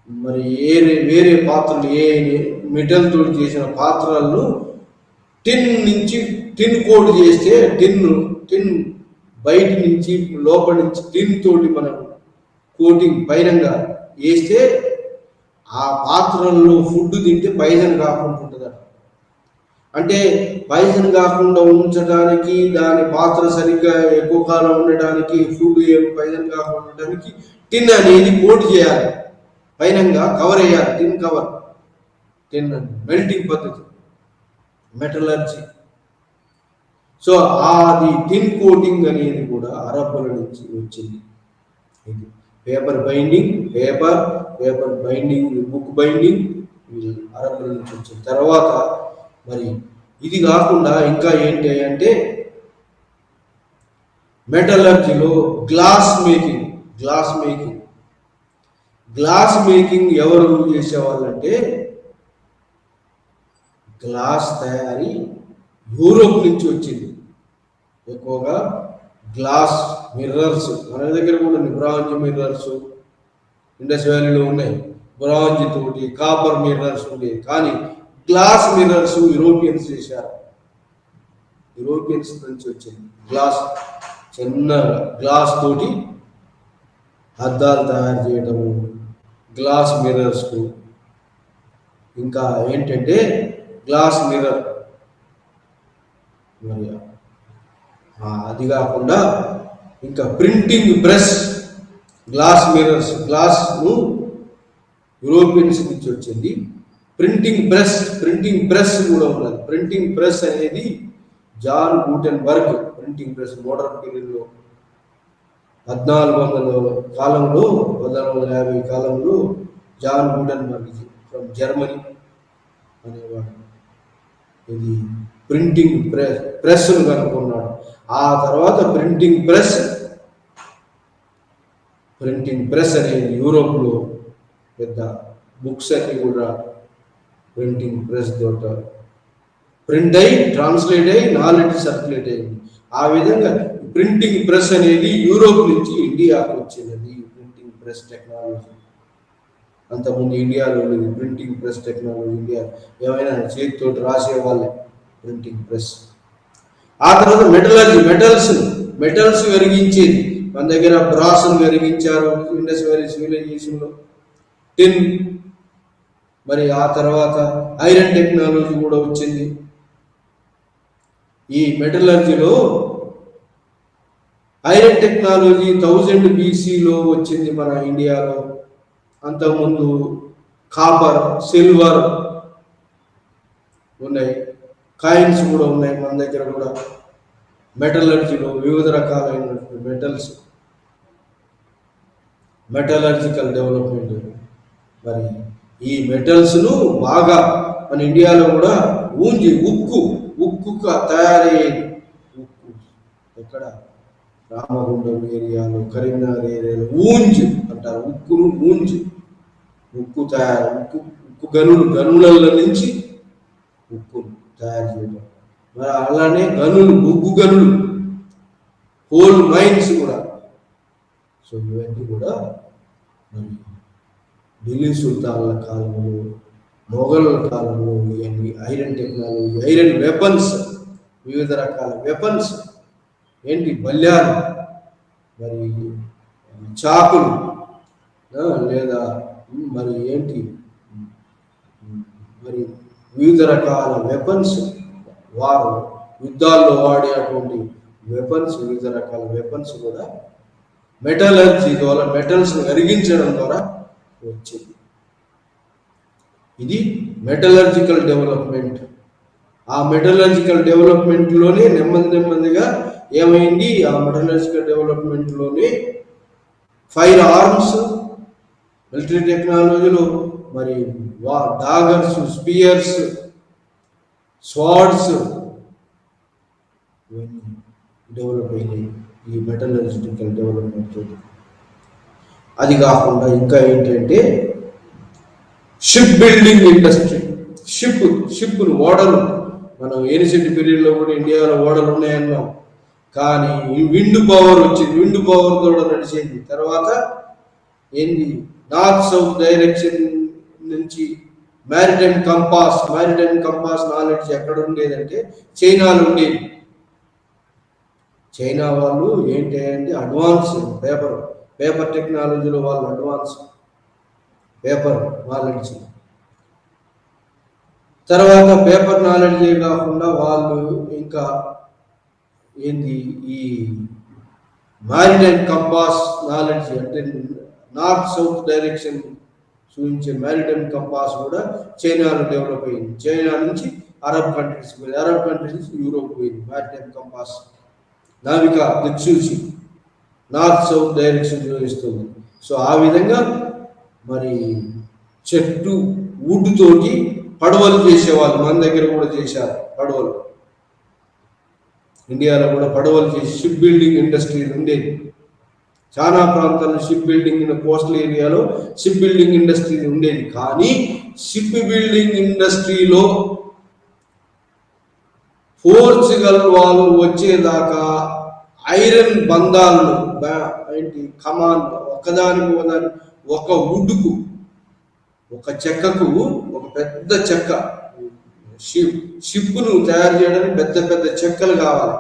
మరి వేరే పాత్రలు, మెటల్ తోటి చేసిన పాత్రలను టిన్ కోట్ చేస్తే టిన్ బయట నుంచి లోపలి నుంచి టిన్ తోటి మనం కోటింగ్ పైనంగా వేస్తే ఆ పాత్రల్లో ఫుడ్ తింటే పైజన్ కాకుండా ఉంటుందట. అంటే పైజన్ కాకుండా ఉంచడానికి, దాని పాత్ర సరిగ్గా ఎక్కువ కాలం ఉండడానికి, ఫుడ్ పైజన్ కాకుండా ఉండడానికి టిన్ అనేది కోట్ చేయాలి, పైనంగా కవర్ వేయాలి. టిన్ మెల్టింగ్ పద్ధతి, మెటలర్జీ. సో అది టిన్ కోటింగ్ అనేది కూడా అరబ్బుల నుంచి వచ్చింది. ఇది పేపర్ బైండింగ్, బుక్ బైండింగ్, వీళ్ళు అరబ్బుల నుంచి వచ్చిన తర్వాత మరి ఇది కాకుండా ఇంకా ఏంటి అంటే మెటలర్జీలో గ్లాస్ మేకింగ్ ఎవరు చేసేవాళ్ళంటే గ్లాస్ తయారీ యూరోప్ నుంచి వచ్చింది. ఎక్కువగా గ్లాస్ మిర్రర్స్ మన దగ్గర కూడా బ్రాంజ్ మిర్రర్స్ ఇండస్ వ్యాలీలో ఉన్నాయి. బ్రాంజ్ తోటి కాపర్ మిర్రర్స్ ఉండేవి, కానీ గ్లాస్ మిర్రర్స్ యూరోపియన్స్ చేశారు. యూరోపియన్స్ నుంచి వచ్చింది గ్లాస్, చిన్న గ్లాస్ తోటి అద్దాలు తయారు చేయటము, గ్లాస్ మిర్రర్స్కు. ఇంకా ఏంటంటే గ్లాస్ మిర్రర్ మరి అది కాకుండా ఇంకా ప్రింటింగ్ ప్రెస్, గ్లాస్ మిర్రర్స్, గ్లాస్ను యూరోపియన్స్ నుంచి వచ్చింది. ప్రింటింగ్ ప్రెస్ కూడా ఉన్నది. ప్రింటింగ్ ప్రెస్ అనేది John Gutenberg printing press modern పీరియడ్లో 1450 కాలంలో జాన్ గూటెన్బర్గ్ ఫ్రమ్ జర్మనీ అనేవాడు ఇది ప్రింటింగ్ ప్రెస్ను కనుక్కున్నాడు. ఆ తర్వాత ప్రింటింగ్ ప్రెస్ అనేది యూరోప్లో పెద్ద బుక్స్ అన్ని కూడా ప్రింటింగ్ ప్రెస్ తోట ప్రింట్ అయ్యి ట్రాన్స్లేట్ అయ్యి నాలెడ్జ్ సర్క్యులేట్ అయింది. ఆ విధంగా ప్రింటింగ్ ప్రెస్ అనేది యూరోప్ నుంచి ఇండియాకు వచ్చినది. ప్రింటింగ్ ప్రెస్ టెక్నాలజీ అంతకుముందు ఇండియాలో ఉండేది. ప్రింటింగ్ ప్రెస్ టెక్నాలజీ ఇండియా ఏమైనా చేతితో రాసే వాళ్ళే ప్రింటింగ్ ప్రెస్. ఆ తర్వాత మెటల్స్ వెలిగించేది. మన దగ్గర బ్రాస్ను వెలిగించారు ఇండస్ వ్యాలీ సివిలైజేషన్లో, టిన్. మరి ఆ తర్వాత ఐరన్ టెక్నాలజీ కూడా వచ్చింది. ఈ మెటలర్జీలో ఐరన్ టెక్నాలజీ 1000 BCలో వచ్చింది మన ఇండియాలో. అంతకుముందు కాపర్, సిల్వర్ ఉన్నాయి, కాయిన్స్ కూడా ఉన్నాయి మన దగ్గర కూడా. మెటలర్జీలో వివిధ రకాలైనటువంటి మెటలర్జికల్ డెవలప్మెంట్. మరి ఈ మెటల్స్ను బాగా మన ఇండియాలో కూడా ఉక్కు తయారయ్యేది. ఉక్కు ఎక్కడ రామగుండం ఏరియాలో, కరీంనగర్ ఏరియాలో ఊంజ్ అంటారు. ఉక్కును ఉక్కు తయారు, ఉక్కు గనుల నుంచి ఉక్కును తయారు చేయడం. మరి అలానే బొగ్గు గనులు, కోల్ మైన్స్ కూడా. సో ఇవన్నీ కూడా మరి ఢిల్లీ సుల్తాన్ల కాలంలో, మొఘలుల కాలంలో ఇవన్నీ ఐరన్ టెక్నాలజీ, ఐరన్ వెపన్స్, వివిధ రకాల వెపన్స్ ఏంటి, బల్యాలు, మరి చాకులు, లేదా మరి ఏంటి మరి వివిధ రకాల వెపన్స్, వారు యుద్ధాల్లో వాడేటువంటి వెపన్స్, వివిధ రకాల వెపన్స్ కూడా మెటలర్జీ ద్వారా, మెటల్స్ని కరిగించడం ద్వారా వచ్చింది. ఇది మెటలర్జికల్ డెవలప్మెంట్. ఆ మెటలర్జికల్ డెవలప్మెంట్లోనే నెమ్మదిగా ఏమైంది, ఆ మెటలర్జికల్ డెవలప్మెంట్లోనే ఫైర్ ఆర్మ్స్, మిలిటరీ టెక్నాలజీలో మరి డాగర్స్, స్పియర్స్, స్వార్డ్స్ ఇవన్నీ డెవలప్ అయినాయి ఈ మెటలర్జికల్ డెవలప్మెంట్. అది కాకుండా ఇంకా ఏంటంటే షిప్ బిల్డింగ్ ఇండస్ట్రీ. షిప్ను, ఓడలు, మనం ఏన్షియంట్ పీరియడ్లో కూడా ఇండియాలో ఓడలు ఉన్నాయన్నాం, కానీ విండ్ పవర్ వచ్చింది. విండ్ పవర్ కూడా నడిచేది. తర్వాత ఏంది, నార్త్ సౌత్ డైరెక్షన్ నుంచి మ్యారిటైమ్ కంపాస్ నాలెడ్జ్ ఎక్కడ ఉండేదంటే చైనాలో ఉండేది. చైనా వాళ్ళు ఏంటి అంటే అడ్వాన్స్ పేపర్ టెక్నాలజీలో వాళ్ళు అడ్వాన్స్ పేపర్ నాలెడ్జ్. తర్వాత పేపర్ నాలెడ్జే కాకుండా వాళ్ళు ఇంకా ఏంది, ఈ మ్యారిటైమ్ కంపాస్ నాలెడ్జ్ అంటే నార్త్ సౌత్ డైరెక్షన్ చూపించే మ్యారిటైమ్ కంపాస్ కూడా చైనాలో డెవలప్ అయింది. చైనా నుంచి అరబ్ కంట్రీస్ పోయింది, అరబ్ కంట్రీస్ నుంచి యూరోప్ పోయింది. మ్యారిటైమ్ కంపాస్ నావిక దిక్సూచి నార్త్ సౌత్ డైరెక్షన్ చూపిస్తుంది. సో ఆ విధంగా మరి చెట్టు వుడ్ తోటి పడవలు చేసేవాళ్ళు. మన దగ్గర కూడా చేశారు పడవలు. ఇండియాలో కూడా పడవలు చేసి షిప్ బిల్డింగ్ ఇండస్ట్రీ ఉండేది. చాలా ప్రాంతాల్లో షిప్ బిల్డింగ్, కోస్టల్ ఏరియాలో షిప్ బిల్డింగ్ ఇండస్ట్రీ ఉండేది. కానీ షిప్ బిల్డింగ్ ఇండస్ట్రీలో పోర్చుగల్ వాళ్ళు వచ్చేదాకా ఐరన్ బంధాలను ఏంటి కమాన్ ఒకదానికి ఒకదాని ఒక వుడ్కు, ఒక చెక్కకు, ఒక పెద్ద చెక్క, షిప్ను తయారు చేయడానికి పెద్ద పెద్ద చెక్కలు కావాలి.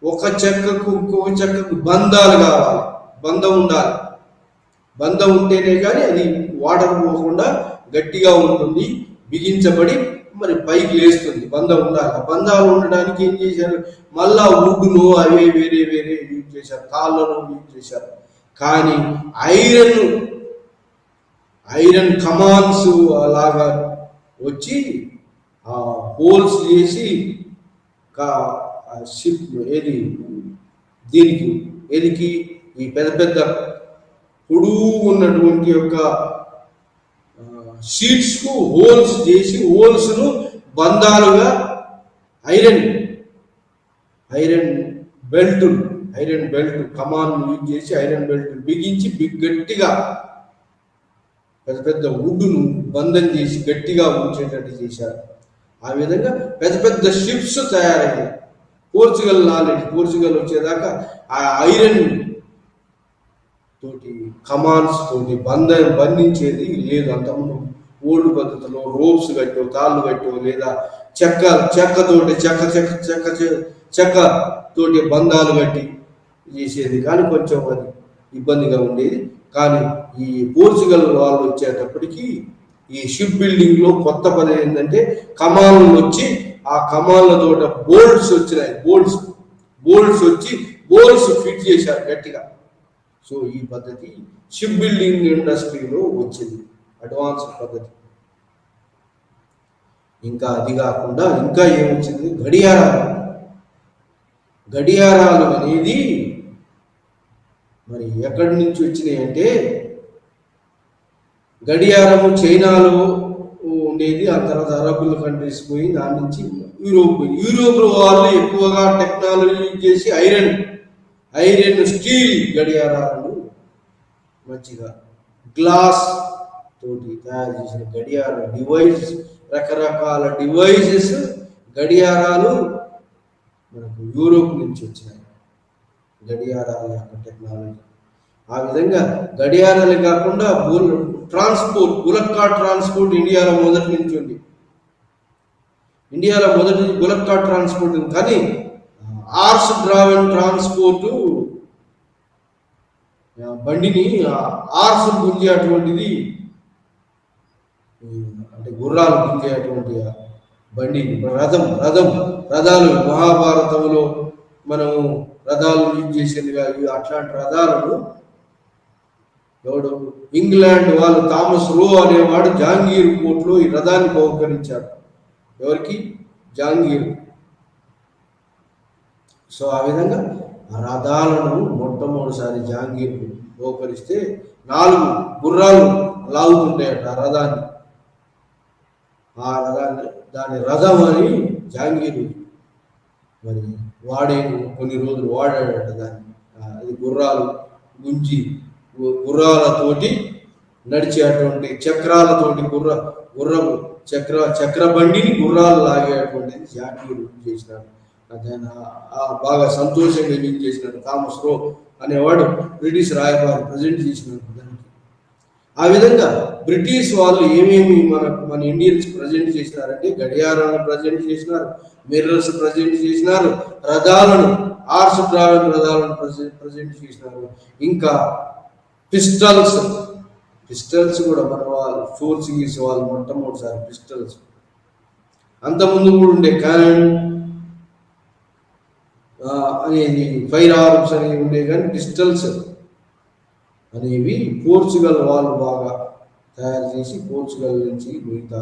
ఒక చెక్కకు ఇంకొక చెక్కకు బంధాలు కావాలి, బంధం ఉండాలి. బంధం ఉంటేనే కానీ అది వాటర్ పోకుండా గట్టిగా ఉంటుంది, బిగించబడి మరి పైకి లేస్తుంది. బంధం ఉండాలి. ఆ బంధాలు ఉండడానికి ఏం చేశారు, మళ్ళా వుడ్ను అవే వేరే వేరే యూజ్ చేశారు, తాళ్ళను యూజ్ చేశారు. కానీ ఐరన్ కమాన్స్ అలాగా వచ్చి హోల్స్ చేసి షిప్ దీనికి ఈ పెద్ద పెద్ద పొడుగు ఉన్నటువంటి యొక్క షీట్స్ కు హోల్స్ చేసి హోల్స్ ను బంధాలుగా ఐరన్ బెల్ట్ కమాన్ యూజ్ చేసి ఐరన్ బెల్ట్ బిగించి గట్టిగా పెద్ద పెద్ద వుడ్ను బంధం చేసి గట్టిగా ఉంచేటట్టు చేశారు. ఆ విధంగా పెద్ద పెద్ద షిప్స్ తయారయ్యాయి. పోర్చుగల్ వచ్చేదాకా ఆ ఐరన్ తోటి కమాన్స్ తోటి బంధించేది లేదు. అంతకుముందు ఓల్డ్ పద్ధతిలో రోప్స్ కట్టో, తాళ్ళు కట్టో, లేదా చెక్క తోటి బంధాలు కట్టి చేసేది. కానీ కొంచెం అది ఇబ్బందిగా ఉండేది. కానీ ఈ పోర్చుగల్ వాళ్ళు వచ్చేటప్పటికి ఈ షిప్ బిల్డింగ్ లో కొత్త పని ఏంటంటే కమాన్లు వచ్చి ఆ కమాన్లతో బోల్ట్స్ వచ్చినాయి. బోల్ట్స్ వచ్చి బోల్ట్స్ ఫిట్ చేశారు గట్టిగా. సో ఈ పద్ధతి షిప్ బిల్డింగ్ ఇండస్ట్రీలో వచ్చింది, అడ్వాన్స్ పద్ధతి. ఇంకా అది కాకుండా ఇంకా ఏమొచ్చింది, గడియారాలు అనేది మరి ఎక్కడి నుంచి వచ్చినాయి అంటే, గడియారము చైనాలో ఉండేది. ఆ తర్వాత అరబుల్ కంట్రీస్ పోయి, దాని నుంచి యూరోప్ వాళ్ళు ఎక్కువగా టెక్నాలజీ యూజ్ చేసి ఐరన్ స్టీల్ గడియారాలను మంచిగా గ్లాస్ తోటి తయారు చేసిన గడియార రకరకాల డివైజెస్ గడియారాలు మనకు యూరోప్ నుంచి వచ్చినాయి. గడియారాల యొక్క టెక్నాలజీ ఆ విధంగా గడియారాలు కాకుండా బుల్లక్ కార్ట్ ట్రాన్స్పోర్ట్ ఇండియాలో మొదటి నుంచి ఉంది. బుల్లక్ కార్ట్ ట్రాన్స్పోర్ట్ ఉంది. కానీ ఆర్స్ డ్రావెన్ ట్రాన్స్పోర్ట్ బండిని ఆర్స్ గుంజేటువంటిది, అంటే గుర్రాలు గుంజేటువంటి బండి, రథాలు మహాభారతంలో మనము రథాలు యూజ్ చేసేదిగా. అట్లాంటి రథాలను ఎవడు ఇంగ్లాండ్ వాళ్ళు థామస్ రో అనేవాడు జహాంగీర్ కోర్టులో ఈ రథాన్ని బహుకరించాడు. ఎవరికి? జహాంగీర్. సో ఆ విధంగా రథాలను మొట్టమొదటిసారి జహాంగీర్ బహుకరిస్తే 4 గుర్రాలు లాగుతుంటాయట ఆ రథాన్ని. దాని రథం అని జహాంగీర్ మరి కొన్ని రోజులు వాడాడట దాన్ని. అది గుర్రాలు గుంజి గుర్రాలతోటి నడిచేటువంటి చక్రాలతోటి గుర్రము చక్ర బండిని గుర్రాలు లాగేటువంటిది జహాంగీర్ చేసినాడు. దాన్ని బాగా సంతోషంగా యూజ్ చేసినాడు. థామస్ రో అనేవాడు బ్రిటిష్ రాయబారి ప్రజెంట్ చేసినాడు దానికి. ఆ విధంగా బ్రిటిష్ వాళ్ళు ఏమేమి మన ఇండియన్స్ ప్రజెంట్ చేసినారంటే, గడియారాలను ప్రజెంట్ చేసినారు, మిర్రర్స్ ప్రజెంట్ చేసినారు, రథాలను ఆర్స్ డ్రావెన్ రథాలను ప్రజెంట్ చేసినారు. ఇంకా పిస్టల్స్ కూడా మన వాళ్ళు పోర్చుగీస్ వాళ్ళు మొట్టమొదటిసారి పిస్టల్స్. అంతకుముందు కూడా ఉండే క్యానన్ అనేది, ఫైర్ ఆర్మ్స్ అనేవి ఉండే, కానీ పిస్టల్స్ అనేవి పోర్చుగల్ వాళ్ళు బాగా తయారు చేసి పోర్చుగల్ నుంచి మిగతా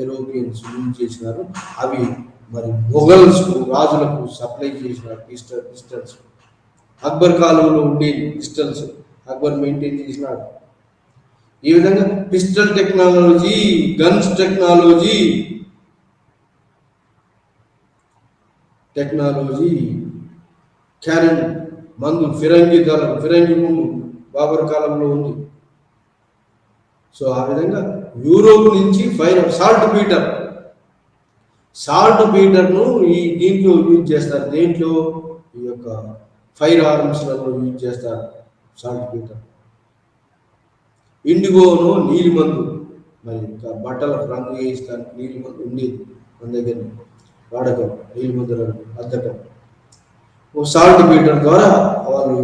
ఐరోపియన్స్ యూజ్ చేసినారు. అవి మరి మొఘల్స్ రాజులకు సప్లై చేసినారు పిస్టల్స్. అక్బర్ కాలంలో ఉండేది పిస్టల్స్, అక్బర్ మెయింటైన్ చేసినాడు. ఈ విధంగా pistol technology, guns technology canon మందు, ఫిరంగి ముందు బాబర్ కాలంలో ఉంది. సో ఆ విధంగా యూరోప్ నుంచి సాల్ట్ బీటర్ను దీంట్లో యూజ్ చేస్తారు. దేంట్లో? ఈ యొక్క ఫైర్ ఆర్మ్స్లలో యూజ్ చేస్తారు సాల్ట్ బీటర్. ఇండిగోను నీలిమందు, మరి ఇంకా బట్టల రంగు వేయడానికి నీలిమందు ఉండేది మన దగ్గర, వాడకం నీలిమందు అద్దకం. సాల్ట్ బీటర్ ద్వారా వాళ్ళు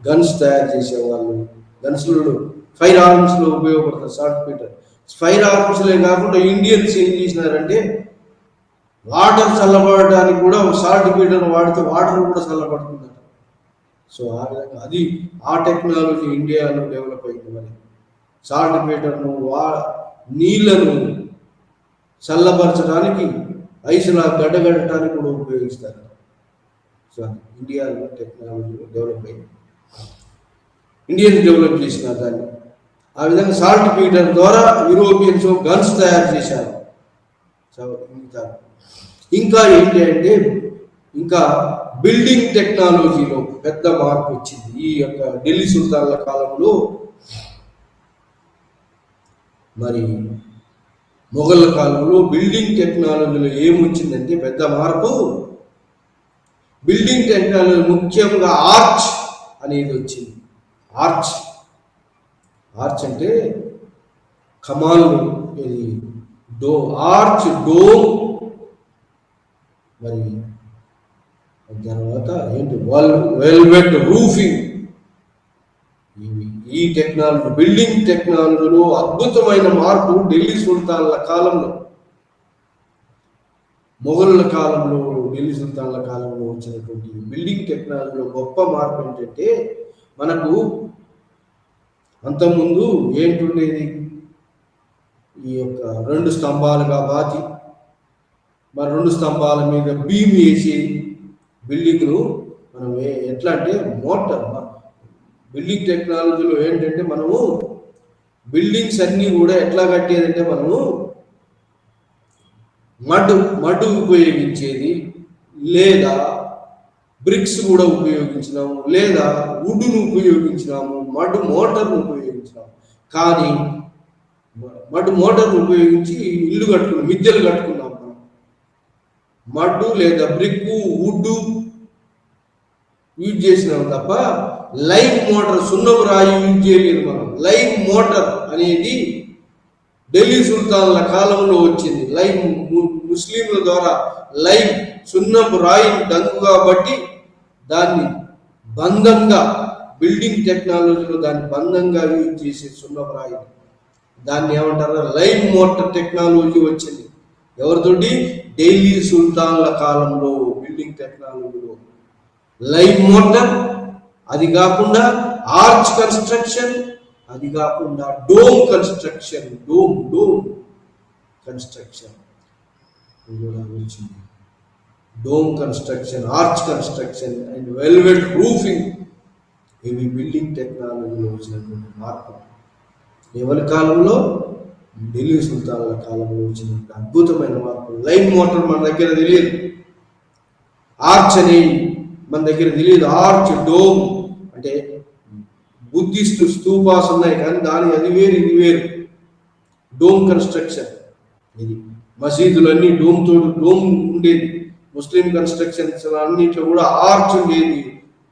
గన్స్ తయారు చేసేవాళ్ళు. గన్స్లో ఫైర్ ఆర్మ్స్లో ఉపయోగపడతారు సాల్ట్ బీటర్. ఫైర్ ఆర్మ్స్లే కాకుండా ఇండియన్స్ ఏం చేసినారంటే వాటర్ చల్లబడటానికి కూడా సాల్ట్ బీటర్ వాడితే వాటర్ కూడా చల్లబడుతుందట. సో ఆ విధంగా ఆ టెక్నాలజీ ఇండియాలో డెవలప్ అయింది. మరి సాల్ట్ బీటర్ను నీళ్లను చల్లబరచడానికి, ఐసులా గడ్డగట్టడానికి కూడా ఉపయోగిస్తారు. సో ఇండియాలో టెక్నాలజీ డెవలప్ అయింది. ఇండియన్స్ డెవలప్ చేసినారు దాన్ని. ఆ విధంగా సాల్ట్ బీటర్ ద్వారా యూరోపియన్స్ గన్స్ తయారు చేశారు. ఇంకా ఏంటి అంటే ఇంకా బిల్డింగ్ టెక్నాలజీలో పెద్ద మార్పు వచ్చింది. ఈ యొక్క ఢిల్లీ సుల్తాన్ల కాలంలో, మరి మొఘళ్ళ కాలంలో బిల్డింగ్ టెక్నాలజీలో ఏమొచ్చిందంటే పెద్ద మార్పు. బిల్డింగ్ టెక్నాలజీ ముఖ్యంగా ఆర్చ్ అనేది వచ్చింది. ఆర్చ్ అంటే కమాన్లు, ఇది ఆర్చ్, డోమ్, మరి తర్వాత ఏంటి వెల్వెట్ రూఫింగ్. ఈ టెక్నాలజీ, బిల్డింగ్ టెక్నాలజీలో అద్భుతమైన మార్పు ఢిల్లీ సుల్తాన్ల కాలంలో, మొఘలుల కాలంలో, ఢిల్లీ సుల్తాన్ల కాలంలో వచ్చినటువంటి బిల్డింగ్ టెక్నాలజీలో గొప్ప మార్పు ఏంటంటే, మనకు అంతకుముందు ఏంటుండేది? ఈ యొక్క 2 స్తంభాలుగా బాతి, మరి 2 స్తంభాల మీద బీమ్ వేసి బిల్డింగ్ను మనం ఎట్లా అంటే మోటార్. బిల్డింగ్ టెక్నాలజీలో ఏంటంటే మనము బిల్డింగ్స్ అన్నీ కూడా ఎట్లా కట్టేదంటే మనము మడ్ ఉపయోగించేది, లేదా బ్రిక్స్ కూడా ఉపయోగించినాము, లేదా వుడ్ను ఉపయోగించినాము, మోటార్ను ఉపయోగించినాము. కానీ మోటార్ను ఉపయోగించి ఇల్లు కట్టుకున్నాం, మిద్దెలు కట్టుకున్నాము. మడ్డు లేదా బ్రిక్, వుడ్ యూజ్ చేసినాం తప్ప లైమ్ మోటార్, సున్నపు రాయి యూజ్ చేయలేదు మనం. లైమ్ మోటార్ అనేది ఢిల్లీ సుల్తాన్ల కాలంలో వచ్చింది. లైమ్ ముస్లింల ద్వారా లైమ్, సున్నపు రాయి డంగుగా బట్టి దాన్ని బంధంగా, బిల్డింగ్ టెక్నాలజీలో దాన్ని బంధంగా యూజ్ చేసే సున్నపు రాయి, దాన్ని ఏమంటారు? లైమ్ మోటార్ టెక్నాలజీ వచ్చింది. ఎవరితోటి? ఢిల్లీ సుల్తాన్ల కాలంలో బిల్డింగ్ టెక్నాలజీలో లైమ్ మోటార్, అది కాకుండా ఆర్చ్ కన్స్ట్రక్షన్, అది కాకుండా డోమ్ కన్స్ట్రక్షన్, డోమ్ కన్స్ట్రక్షన్ కూడా వచ్చింది. Dome construction, arch construction and velvet roofing, ఇవి బిల్డింగ్ టెక్నాలజీలో వచ్చినటువంటి మార్పు. ఎవరి కాలంలో? ఢిల్లీ సుల్తాన్ల కాలంలో వచ్చినటువంటి అద్భుతమైన మార్పు. లైమ్ మోటార్ మన దగ్గర తెలియదు, ఆర్చ్ అని మన దగ్గర తెలియదు. ఆర్చ్, డోమ్ అంటే బుద్ధిస్ట్ స్తూపాస్ ఉన్నాయి కానీ అది వేరు, ఇది వేరు. డోమ్ కన్స్ట్రక్షన్, ఇది మసీదులన్నీ డోమ్ ఉండేది. ముస్లిం కన్స్ట్రక్షన్స్ అన్నింటిలో కూడా ఆర్చ్ ఉండేది,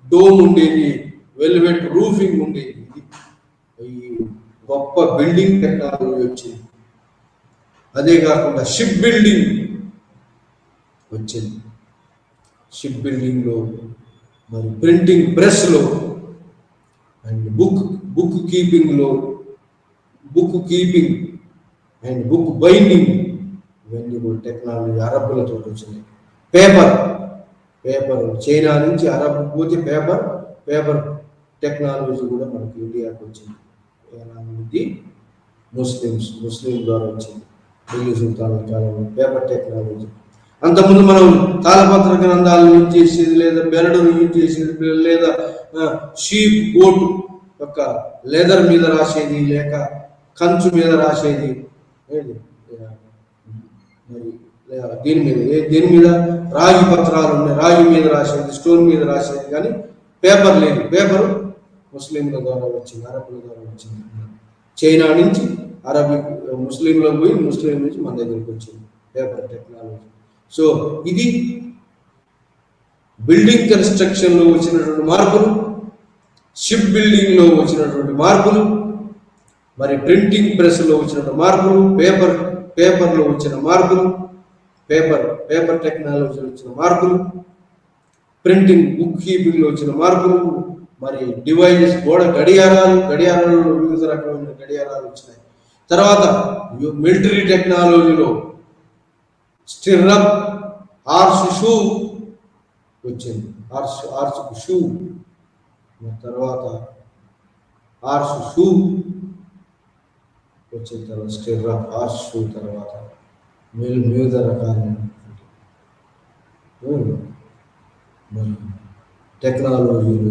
డోమ్ ఉండేది, వెల్వెట్ రూఫింగ్ ఉండేది. ఈ గొప్ప బిల్డింగ్ టెక్నాలజీ వచ్చింది. అదే కాకుండా షిప్ బిల్డింగ్ వచ్చింది. షిప్ బిల్డింగ్లో, మరి ప్రింటింగ్ ప్రెస్లో, and book keeping and book binding, ఇవన్నీ కూడా టెక్నాలజీ అరబ్బులతో వచ్చినాయి. పేపర్ చైనా నుంచి అరబ్ పోతే పేపర్ టెక్నాలజీ కూడా మనకి ఇండియాకి వచ్చింది. ముస్లిం ద్వారా వచ్చింది. ఢిల్లీ సుల్తాన్ల కాలంలో పేపర్ టెక్నాలజీ. అంతకుముందు మనం తాళపత్ర గ్రంథాలు యూజ్ చేసేది, లేదా బెరడును యూజ్ చేసేది, లేదా షీప్ గోట్ యొక్క లెదర్ మీద రాసేది, లేక కంచు మీద రాసేది ఏది మరి దీని మీద దీని మీద రాగి పత్రాలు ఉన్నాయి, రాగి మీద రాసేది, స్టోన్ మీద రాసేది, కానీ పేపర్ లేదు. పేపరు ముస్లింల ద్వారా వచ్చింది, అరబుల ద్వారా వచ్చింది. చైనా నుంచి అరబిక్ ముస్లింలకు పోయి, ముస్లిం నుంచి మన దగ్గరికి వచ్చింది పేపర్ టెక్నాలజీ. సో ఇది బిల్డింగ్ కన్స్ట్రక్షన్లో వచ్చినటువంటి మార్పులు, షిప్ బిల్డింగ్లో వచ్చినటువంటి మార్పులు, మరి ప్రింటింగ్ ప్రెస్లో వచ్చినటువంటి మార్పులు, పేపర్లో వచ్చిన మార్పులు, పేపర్ టెక్నాలజీలో వచ్చిన మార్పులు, ప్రింటింగ్ బుక్ కీపింగ్లో వచ్చిన మార్పులు, మరి డివైజెస్ గడియారాలలో వివిధ రకమైన గడియారాలు వచ్చినాయి. తర్వాత మిలిటరీ టెక్నాలజీలో స్టిర్రప్, హార్స్ షూ వచ్చింది, హార్స్ షూ. తర్వాత హార్స్ షూ వచ్చిన తర్వాత స్టిర్రప్, హార్స్ షూ, తర్వాత వివిధ రకాలైన మరి టెక్నాలజీలు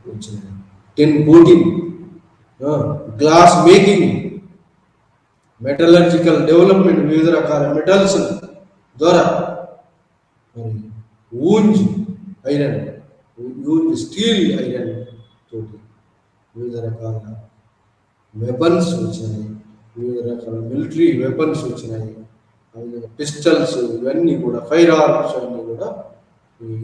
వచ్చినాయి. Tin coating, glass making, metallurgical development, వివిధ రకాల మెటల్స్ ద్వారా మరి స్టీల్ ఐరన్ తోటి వివిధ రకాల వెపన్స్ వచ్చినాయి, వివిధ రకాల మిలిటరీ వెపన్స్ వచ్చినాయి. అదేవిధంగా పిస్టల్స్, ఇవన్నీ కూడా ఫైర్ ఆర్మ్స్ అన్నీ కూడా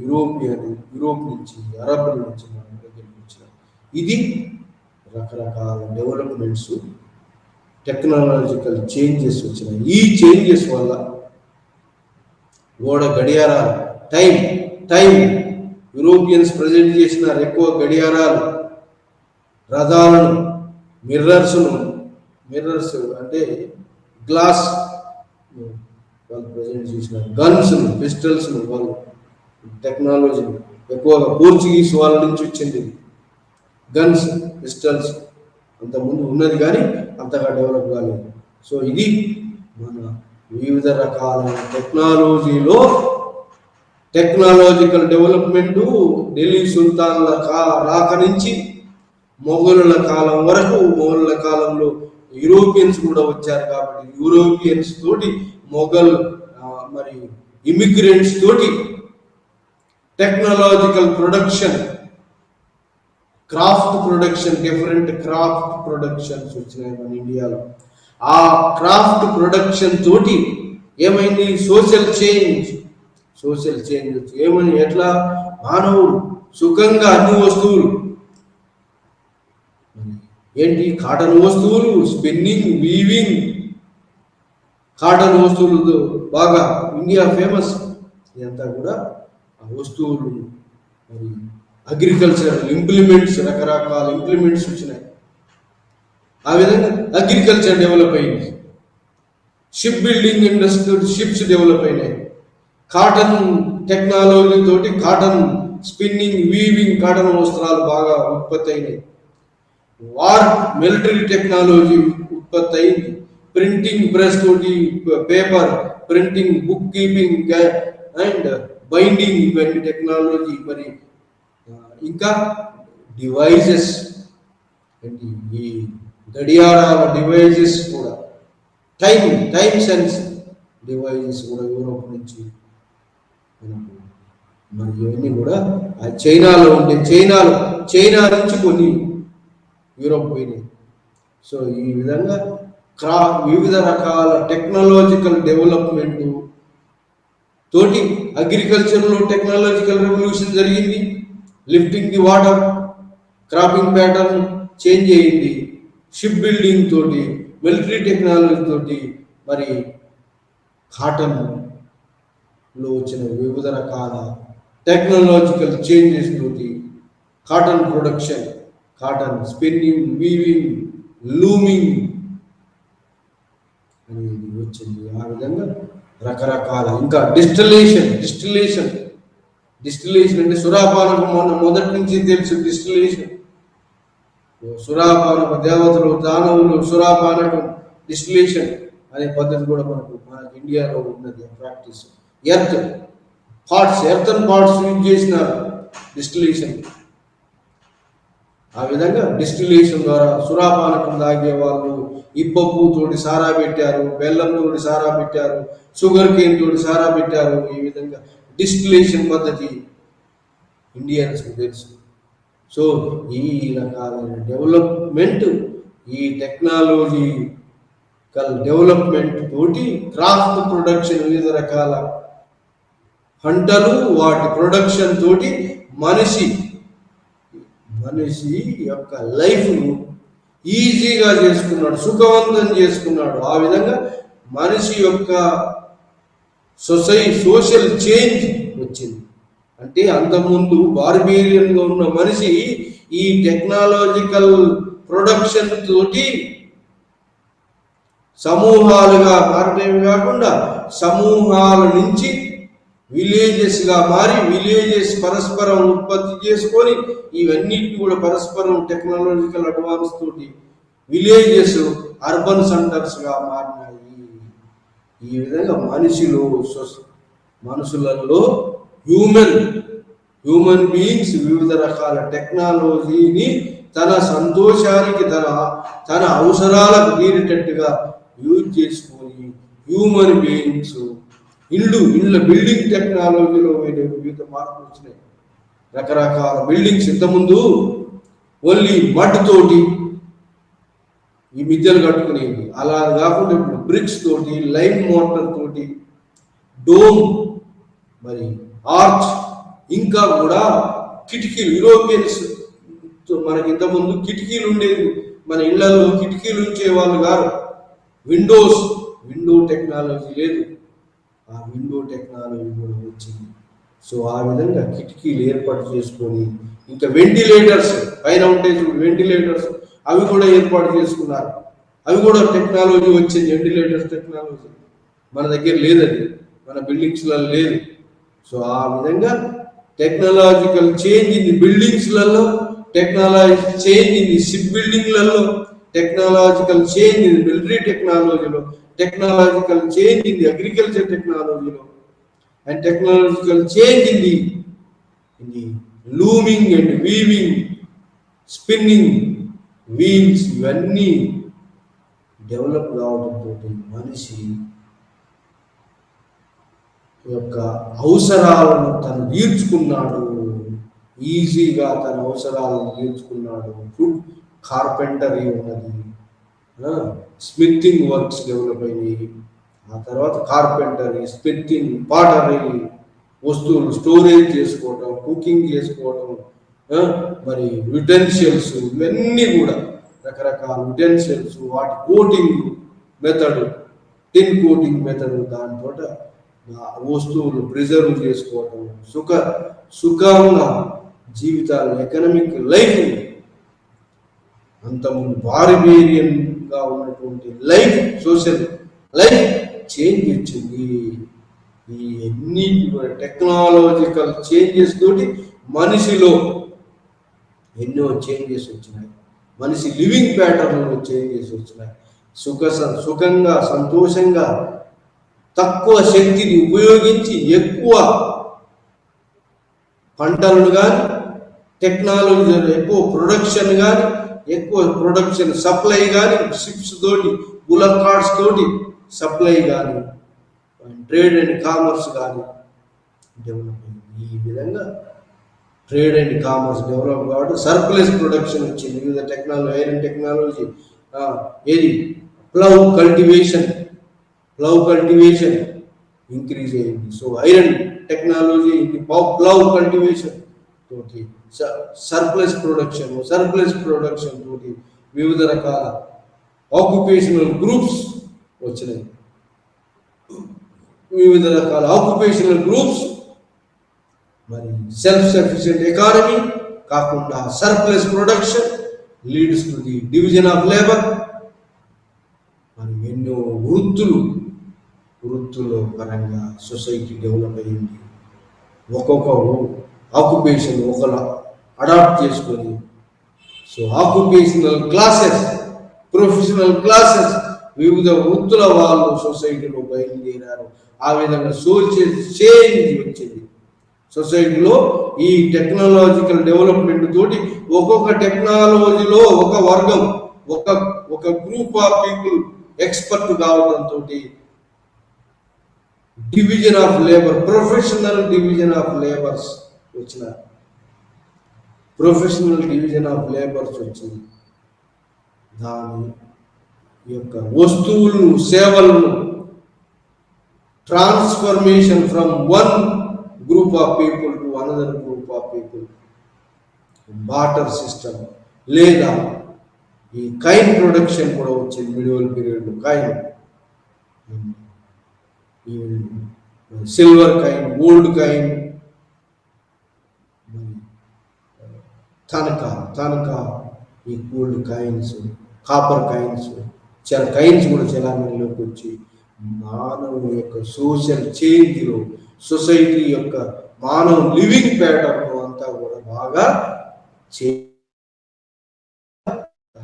యూరోప్ నుంచి, అరబ్బుల నుంచి మన దగ్గరికి వచ్చినాయి. ఇది రకరకాల డెవలప్మెంట్స్, టెక్నాలజికల్ చేంజెస్ వచ్చినాయి. ఈ చేంజెస్ వల్ల గడియారాలు, టైం యూరోపియన్స్ ప్రజెంట్ చేసిన ఎక్కువ గడియారాలు, రథాలను, మిర్రర్స్ అంటే గ్లాస్ వాళ్ళు ప్రజెంట్ చేసిన, గన్స్, పిస్టల్స్ వాళ్ళు టెక్నాలజీని ఎక్కువగా పోర్చుగీస్ వాళ్ళ నుంచి వచ్చింది. గన్స్, పిస్టల్స్ అంతకుముందు ఉన్నది కానీ అంతగా డెవలప్ కాలేదు. సో ఇది మన వివిధ రకాలైన టెక్నాలజికల్ డెవలప్మెంటు ఢిల్లీ సుల్తాన్ల రాక నుంచి మొఘలుల కాలం వరకు. మొఘలుల కాలంలో యూరోపియన్స్ కూడా వచ్చారు కాబట్టి యూరోపియన్స్ తోటి మొఘల్ మరి ఇమిగ్రెంట్స్ తోటి technological production, different craft productions వచ్చినాయి మన ఇండియాలో. ఆ క్రాఫ్ట్ ప్రొడక్షన్ తోటి ఏమైంది? సోషల్ చేంజ్ వచ్చి ఏమని, ఎట్లా మానవుడు సుఖంగా అన్ని వస్తువులు ఏంటి, కాటన్ వస్తువులు, స్పిన్నింగ్, వీవింగ్, కాటన్ వస్తువులు బాగా ఇండియా ఫేమస్. ఇదంతా కూడా ఆ వస్తువులు, మరి అగ్రికల్చర్ ఇంప్లిమెంట్స్, రకరకాల ఇంప్లిమెంట్స్ వచ్చినాయి. ఆ విధంగా అగ్రికల్చర్ డెవలప్ అయింది. Ship building industry, ships develop అయినాయి. కాటన్ టెక్నాలజీ తోటి కాటన్ స్పిన్నింగ్, వీవింగ్, కాటన్ వస్త్రాలు బాగా ఉత్పత్తి అయినాయి. మిలిటరీ టెక్నాలజీ ఉత్పత్తి అయింది. ప్రింటింగ్ ప్రెస్ తోటి paper printing, book keeping and binding, ఇవన్నీ టెక్నాలజీ. మరి ఇంకా డివైజెస్, ఈ గడియారాల డివైజెస్ కూడా, టైం సెన్స్ డివైజెస్ కూడా యూరోప్ నుంచి మరి ఇవన్నీ కూడా చైనాలో ఉండే, చైనా నుంచి కొన్ని యూరోప్ పోయినాయి. సో ఈ విధంగా వివిధ రకాల టెక్నాలజికల్ డెవలప్మెంట్ తోటి అగ్రికల్చర్లో టెక్నాలజికల్ రెవల్యూషన్ జరిగింది. Lifting the water, cropping pattern change అయ్యింది. షిప్ బిల్డింగ్ తోటి, మిలిటరీ టెక్నాలజీ తోటి, మరి కాటన్లో వచ్చిన వివిధ రకాల టెక్నాలజికల్ చేంజెస్ తోటి cotton production, cotton spinning, weaving, looming అనేది వచ్చింది. ఆ విధంగా రకరకాల, ఇంకా డిస్టిలేషన్ అంటే సురాపానకం. మొదటి నుంచి తెలుసు డిస్టిలేషన్. సురాపానక దేవతలు, దానవులు, సురాపానకం, డిస్టిలేషన్ అనే పద్ధతి కూడా మనకు ఇండియాలో ఉన్నది ప్రాక్టీస్. ఎర్తన్ పార్ట్స్ యూజ్ చేసిన డిస్టిలేషన్. ఆ విధంగా డిస్టిలేషన్ ద్వారా సురాపానకం తాగే వాళ్ళు ఇప్పప్పు తోటి సారా పెట్టారు, బెల్లం తోటి సారా పెట్టారు, షుగర్ కేన్ తోటి సారా పెట్టారు. ఈ విధంగా డిస్టిలేషన్ పద్ధతి ఇండియన్స్కి తెలుసు. సో ఈ రకాలైన డెవలప్మెంట్, ఈ టెక్నాలజికల్ డెవలప్మెంట్ తోటి క్రాఫ్ట్ ప్రొడక్షన్, వివిధ రకాల పంటలు వాటి ప్రొడక్షన్ తోటి మనిషి యొక్క లైఫ్ను ఈజీగా చేసుకున్నాడు, సుఖవంతం చేసుకున్నాడు. ఆ విధంగా మనిషి యొక్క సోషల్ చేంజ్ వచ్చింది. అంటే అంతకుముందు బార్బేరియన్గా ఉన్న మనిషి ఈ టెక్నాలజికల్ ప్రొడక్షన్ తోటి సమూహాలుగా మారడమే కాకుండా సమూహాల నుంచి విలేజెస్గా మారి విలేజెస్ పరస్పరం ఉత్పత్తి చేసుకొని ఇవన్నిటిని కూడా పరస్పరం టెక్నాలజికల్ అడ్వాన్స్ తోటి విలేజెస్ అర్బన్ సెంటర్స్గా మారినాయి. ఈ విధంగా మనుషులలో హ్యూమన్ బీయింగ్స్ వివిధ రకాల టెక్నాలజీని తన సంతోషానికి తన అవసరాలకు తీరేటట్టుగా యూజ్ చేసుకొని హ్యూమన్ బీయింగ్స్ ఇళ్ళ బిల్డింగ్ టెక్నాలజీలో వివిధ మార్పులు వచ్చినాయి. రకరకాల బిల్డింగ్స్ ఇంతకుముందు ఓన్లీ మడ్ తోటి ఈ మిద్దెలు కట్టుకునేవి, అలా కాకుండా ఇప్పుడు బ్రిక్స్ తోటి, లైమ్ మోటార్ తోటి, డోమ్, మరి ఆర్చ్, ఇంకా కూడా కిటికీలు. యూరోపియన్స్ మనకి ఇంతకుముందు కిటికీలు ఉండేది, మన ఇళ్లలో కిటికీలు ఉంచేవాళ్ళు కాదు. విండో టెక్నాలజీ లేదు, ఆ విండో టెక్నాలజీ కూడా వచ్చింది. సో ఆ విధంగా కిటికీలు ఏర్పాటు చేసుకొని, ఇంకా వెంటిలేటర్స్ పైన ఉంటే వెంటిలేటర్స్ అవి కూడా ఏర్పాటు చేసుకున్నారు. అవి కూడా టెక్నాలజీ వచ్చింది. వెంటిలేటర్స్ టెక్నాలజీ మన దగ్గర లేదండి, మన బిల్డింగ్స్లలో లేదు. సో ఆ విధంగా టెక్నాలజికల్ చేంజ్ ఇన్ ది బిల్డింగ్స్లలో, technology change in the ship బిల్డింగ్లలో, టెక్నాలజికల్ చేంజ్ ఇన్ మిలిటరీ టెక్నాలజీలో, technological change in the agriculture టెక్నాలజీలో, and technological change in the looming and weaving, spinning wheels, ఇవన్నీ డెవలప్ కావడంతో మనిషి యొక్క అవసరాలను తను తీర్చుకున్నాడు, ఈజీగా తన అవసరాలను తీర్చుకున్నాడు. ఫుడ్ కార్పెంటరీ ఉన్నది, స్మిత్తింగ్ వర్క్స్ డెవలప్ అయినాయి. ఆ తర్వాత కార్పెంటరీ, స్మిత్తింగ్, పాటరీ, వస్తువులు స్టోరేజ్ చేసుకోవటం, కుకింగ్ చేసుకోవటం, మరి యుటెన్షియల్స్, ఇవన్నీ కూడా రకరకాల యుటెన్షియల్స్, వాటి కోటింగ్ మెథడ్, టిన్ కోటింగ్ మెథడ్, దాంతో వస్తువులు ప్రిజర్వ్ చేసుకోవటం, సుఖంగా జీవితాలు, ఎకనామిక్ లైఫ్ అంతకుముందు బార్బేరియన్గా ఉన్నటువంటి లైఫ్, సోషల్ లైఫ్ చేంజ్ వచ్చింది. ఈ అన్ని టెక్నాలజికల్ చేంజెస్ తోటి మనిషిలో ఎన్నో చేంజెస్ వచ్చినాయి. మనిషి లివింగ్ ప్యాటర్న్లో చేంజెస్ వచ్చినాయి. సుఖంగా, సంతోషంగా, తక్కువ శక్తిని ఉపయోగించి ఎక్కువ పంటలను కానీ, టెక్నాలజీ ఎక్కువ ప్రొడక్షన్ కానీ, ఎక్కువ ప్రొడక్షన్ సప్లై కానీ, షిప్స్ తోటి, బుల్లక్ కార్డ్స్ తోటి సప్లై కానీ, ట్రేడ్ అండ్ కామర్స్ కానీ డెవలప్ అయింది. ఈ విధంగా ట్రేడ్ అండ్ కామర్స్ డెవలప్ కావడం, సర్ప్లస్ ప్రొడక్షన్ వచ్చింది. వివిధ టెక్నాలజీ, ఐరన్ టెక్నాలజీ, ఏది ప్లవ్ కల్టివేషన్ ఇంక్రీజ్ అయింది. So iron technology, plough cultivation తోటి సర్ప్లస్ ప్రొడక్షన్ తోటి వివిధ రకాల ఆక్యుపేషనల్ గ్రూప్స్ వచ్చినాయి. వివిధ రకాల ఆక్యుపేషనల్ గ్రూప్స్, మరి సెల్ఫ్ సఫిషియెంట్ ఎకానమీ కాకుండా surplus production leads to the division of labour. మరి ఎన్నో వృత్తుల పరంగా సొసైటీ డెవలప్ అయింది. ఒక్కొక్క ఆక్యుపేషన్ ఒకరు అడాప్ట్ చేసుకొని, so occupational classes, professional classes, వివిధ వృత్తుల వాళ్ళు సొసైటీలో బయలుదేరారు. ఆ విధంగా సోషల్ చేంజ్ వచ్చింది. సొసైటీలో ఈ టెక్నాలజికల్ డెవలప్మెంట్ తోటి ఒక్కొక్క టెక్నాలజీలో ఒక వర్గం, ఒక ఒక గ్రూప్ ఆఫ్ పీపుల్ ఎక్స్పర్ట్ కావడంతో division of labour, professional division of labours వచ్చినారు. ప్రొఫెషనల్ డివిజన్ ఆఫ్ లేబర్స్ వచ్చింది. దాని యొక్క వస్తువులను, సేవలను transformation from one group of people to another group of people, barter system, లేదా ఈ కైన్ ప్రొడక్షన్ కూడా వచ్చింది మిడివల్ పీరియడ్లో. Coin, silver coin, gold coin, తనఖా, ఈ గోల్డ్ కాయిన్స్, కాపర్ కాయిన్స్, చాలా కాయిన్స్ కూడా చలామణిలోకి వచ్చి మానవుని యొక్క సోషల్ చేంజ్లో, సొసైటీ యొక్క మానవ లివింగ్ ప్యాటర్న్ అంతా కూడా బాగా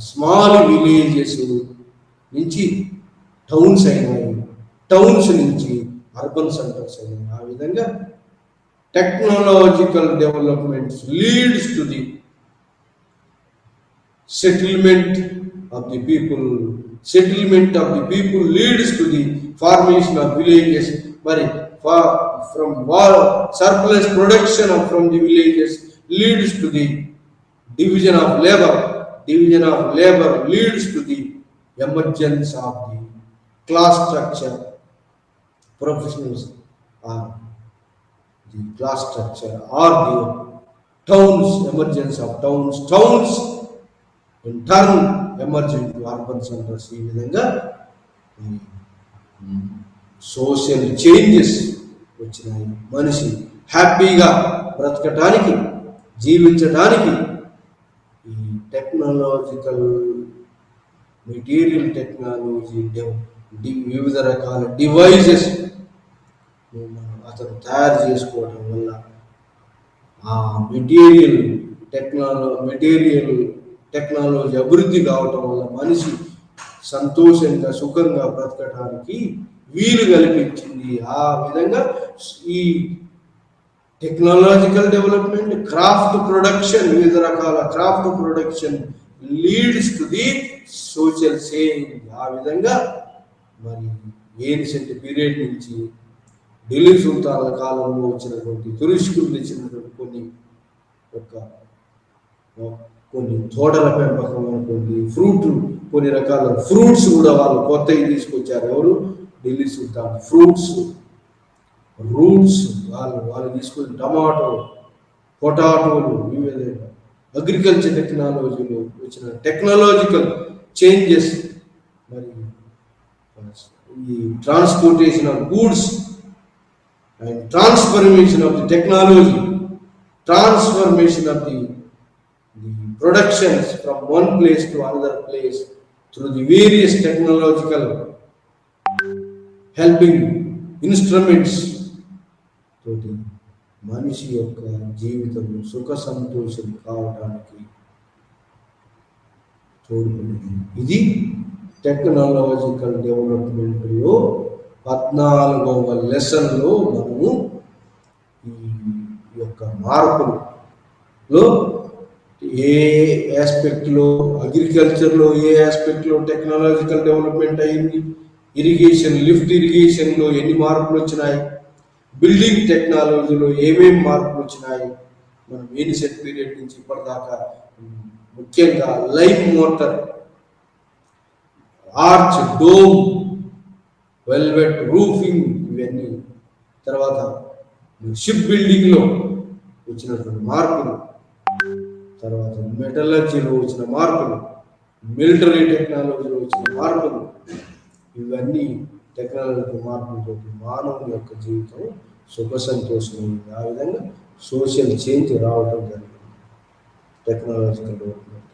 స్మాల్ విలేజెస్ నుంచి టౌన్స్ అయినాయి, టౌన్స్ నుంచి అర్బన్ సెంటర్స్ అయినాయి. ఆ విధంగా technological developments leads to the settlement of the people leads to the formation of villages. From surplus production from the villages leads to the division of labor leads to the emergence of the class structure. Professionals are the class structure, or the towns, emergence of towns in turn emerge into urban centers. ఈ విధంగా social changes వచ్చినాయి. మనిషి హ్యాపీగా బ్రతకటానికి, జీవించడానికి ఈ technological, material technology, వివిధ రకాల devices అతను తయారు చేసుకోవడం వల్ల ఆ మెటీరియల్ టెక్నాలజీ అభివృద్ధి కావటం వల్ల మనిషి సంతోషంగా, సుఖంగా బ్రతకడానికి వీలు కల్పించింది. ఆ విధంగా ఈ టెక్నాలజికల్ డెవలప్మెంట్, క్రాఫ్ట్ ప్రొడక్షన్, వివిధ రకాల craft production leads to the social change. ఆ విధంగా మరి ఏన్షియంట్ పీరియడ్ నుంచి ఢిల్లీ సుల్తాన్ల కాలంలో వచ్చినటువంటి తురుష్కులు తెచ్చినటువంటి కొన్ని తోటల పెంపకం అనుకోండి, కొన్ని రకాల ఫ్రూట్స్ కూడా వాళ్ళు కొత్తవి తీసుకొచ్చారు. ఎవరు? ఢిల్లీ సుల్తాన్. రూట్స్ వాళ్ళు తీసుకొచ్చిన టమాటో, పొటాటోలు, వివిధ అగ్రికల్చర్ టెక్నాలజీలో వచ్చిన టెక్నాలజికల్ చేంజెస్, మరి ఈ transportation of goods and transformation of the technology, transformation of the productions from one place to another place through the various technological helping instruments తోటి మనిషి యొక్క జీవితం సుఖ సంతోషం కావడానికి తోడ్పడింది. ఇది టెక్నాలజికల్ డెవలప్మెంట్లో 14వ లెసన్లో మనము ఈ యొక్క మార్పులో ఏ ఆస్పెక్ట్లో, అగ్రికల్చర్లో ఏ ఆస్పెక్ట్లో టెక్నాలజికల్ డెవలప్మెంట్ అయింది, ఇరిగేషన్, లిఫ్ట్ ఇరిగేషన్లో ఎన్ని మార్పులు వచ్చినాయి, బిల్డింగ్ టెక్నాలజీలో ఏమేమి మార్పులు వచ్చినాయి, మనం ఏన్షియంట్ పీరియడ్ నుంచి ఇప్పటిదాకా ముఖ్యంగా lime motor, arch, dome, velvet roofing, ఇవన్నీ, తర్వాత షిప్ బిల్డింగ్లో వచ్చినటువంటి మార్పులు, తర్వాత మెటలర్జీలో వచ్చిన మార్పులు, మిలిటరీ టెక్నాలజీలో వచ్చిన మార్పులు, ఇవన్నీ టెక్నాలజీ మార్పులతో మానవుని యొక్క జీవితం సుఖ సంతోషమైంది. ఆ విధంగా సోషల్ చేంజ్ రావడం జరిగింది టెక్నాలజికల్ డెవలప్మెంట్.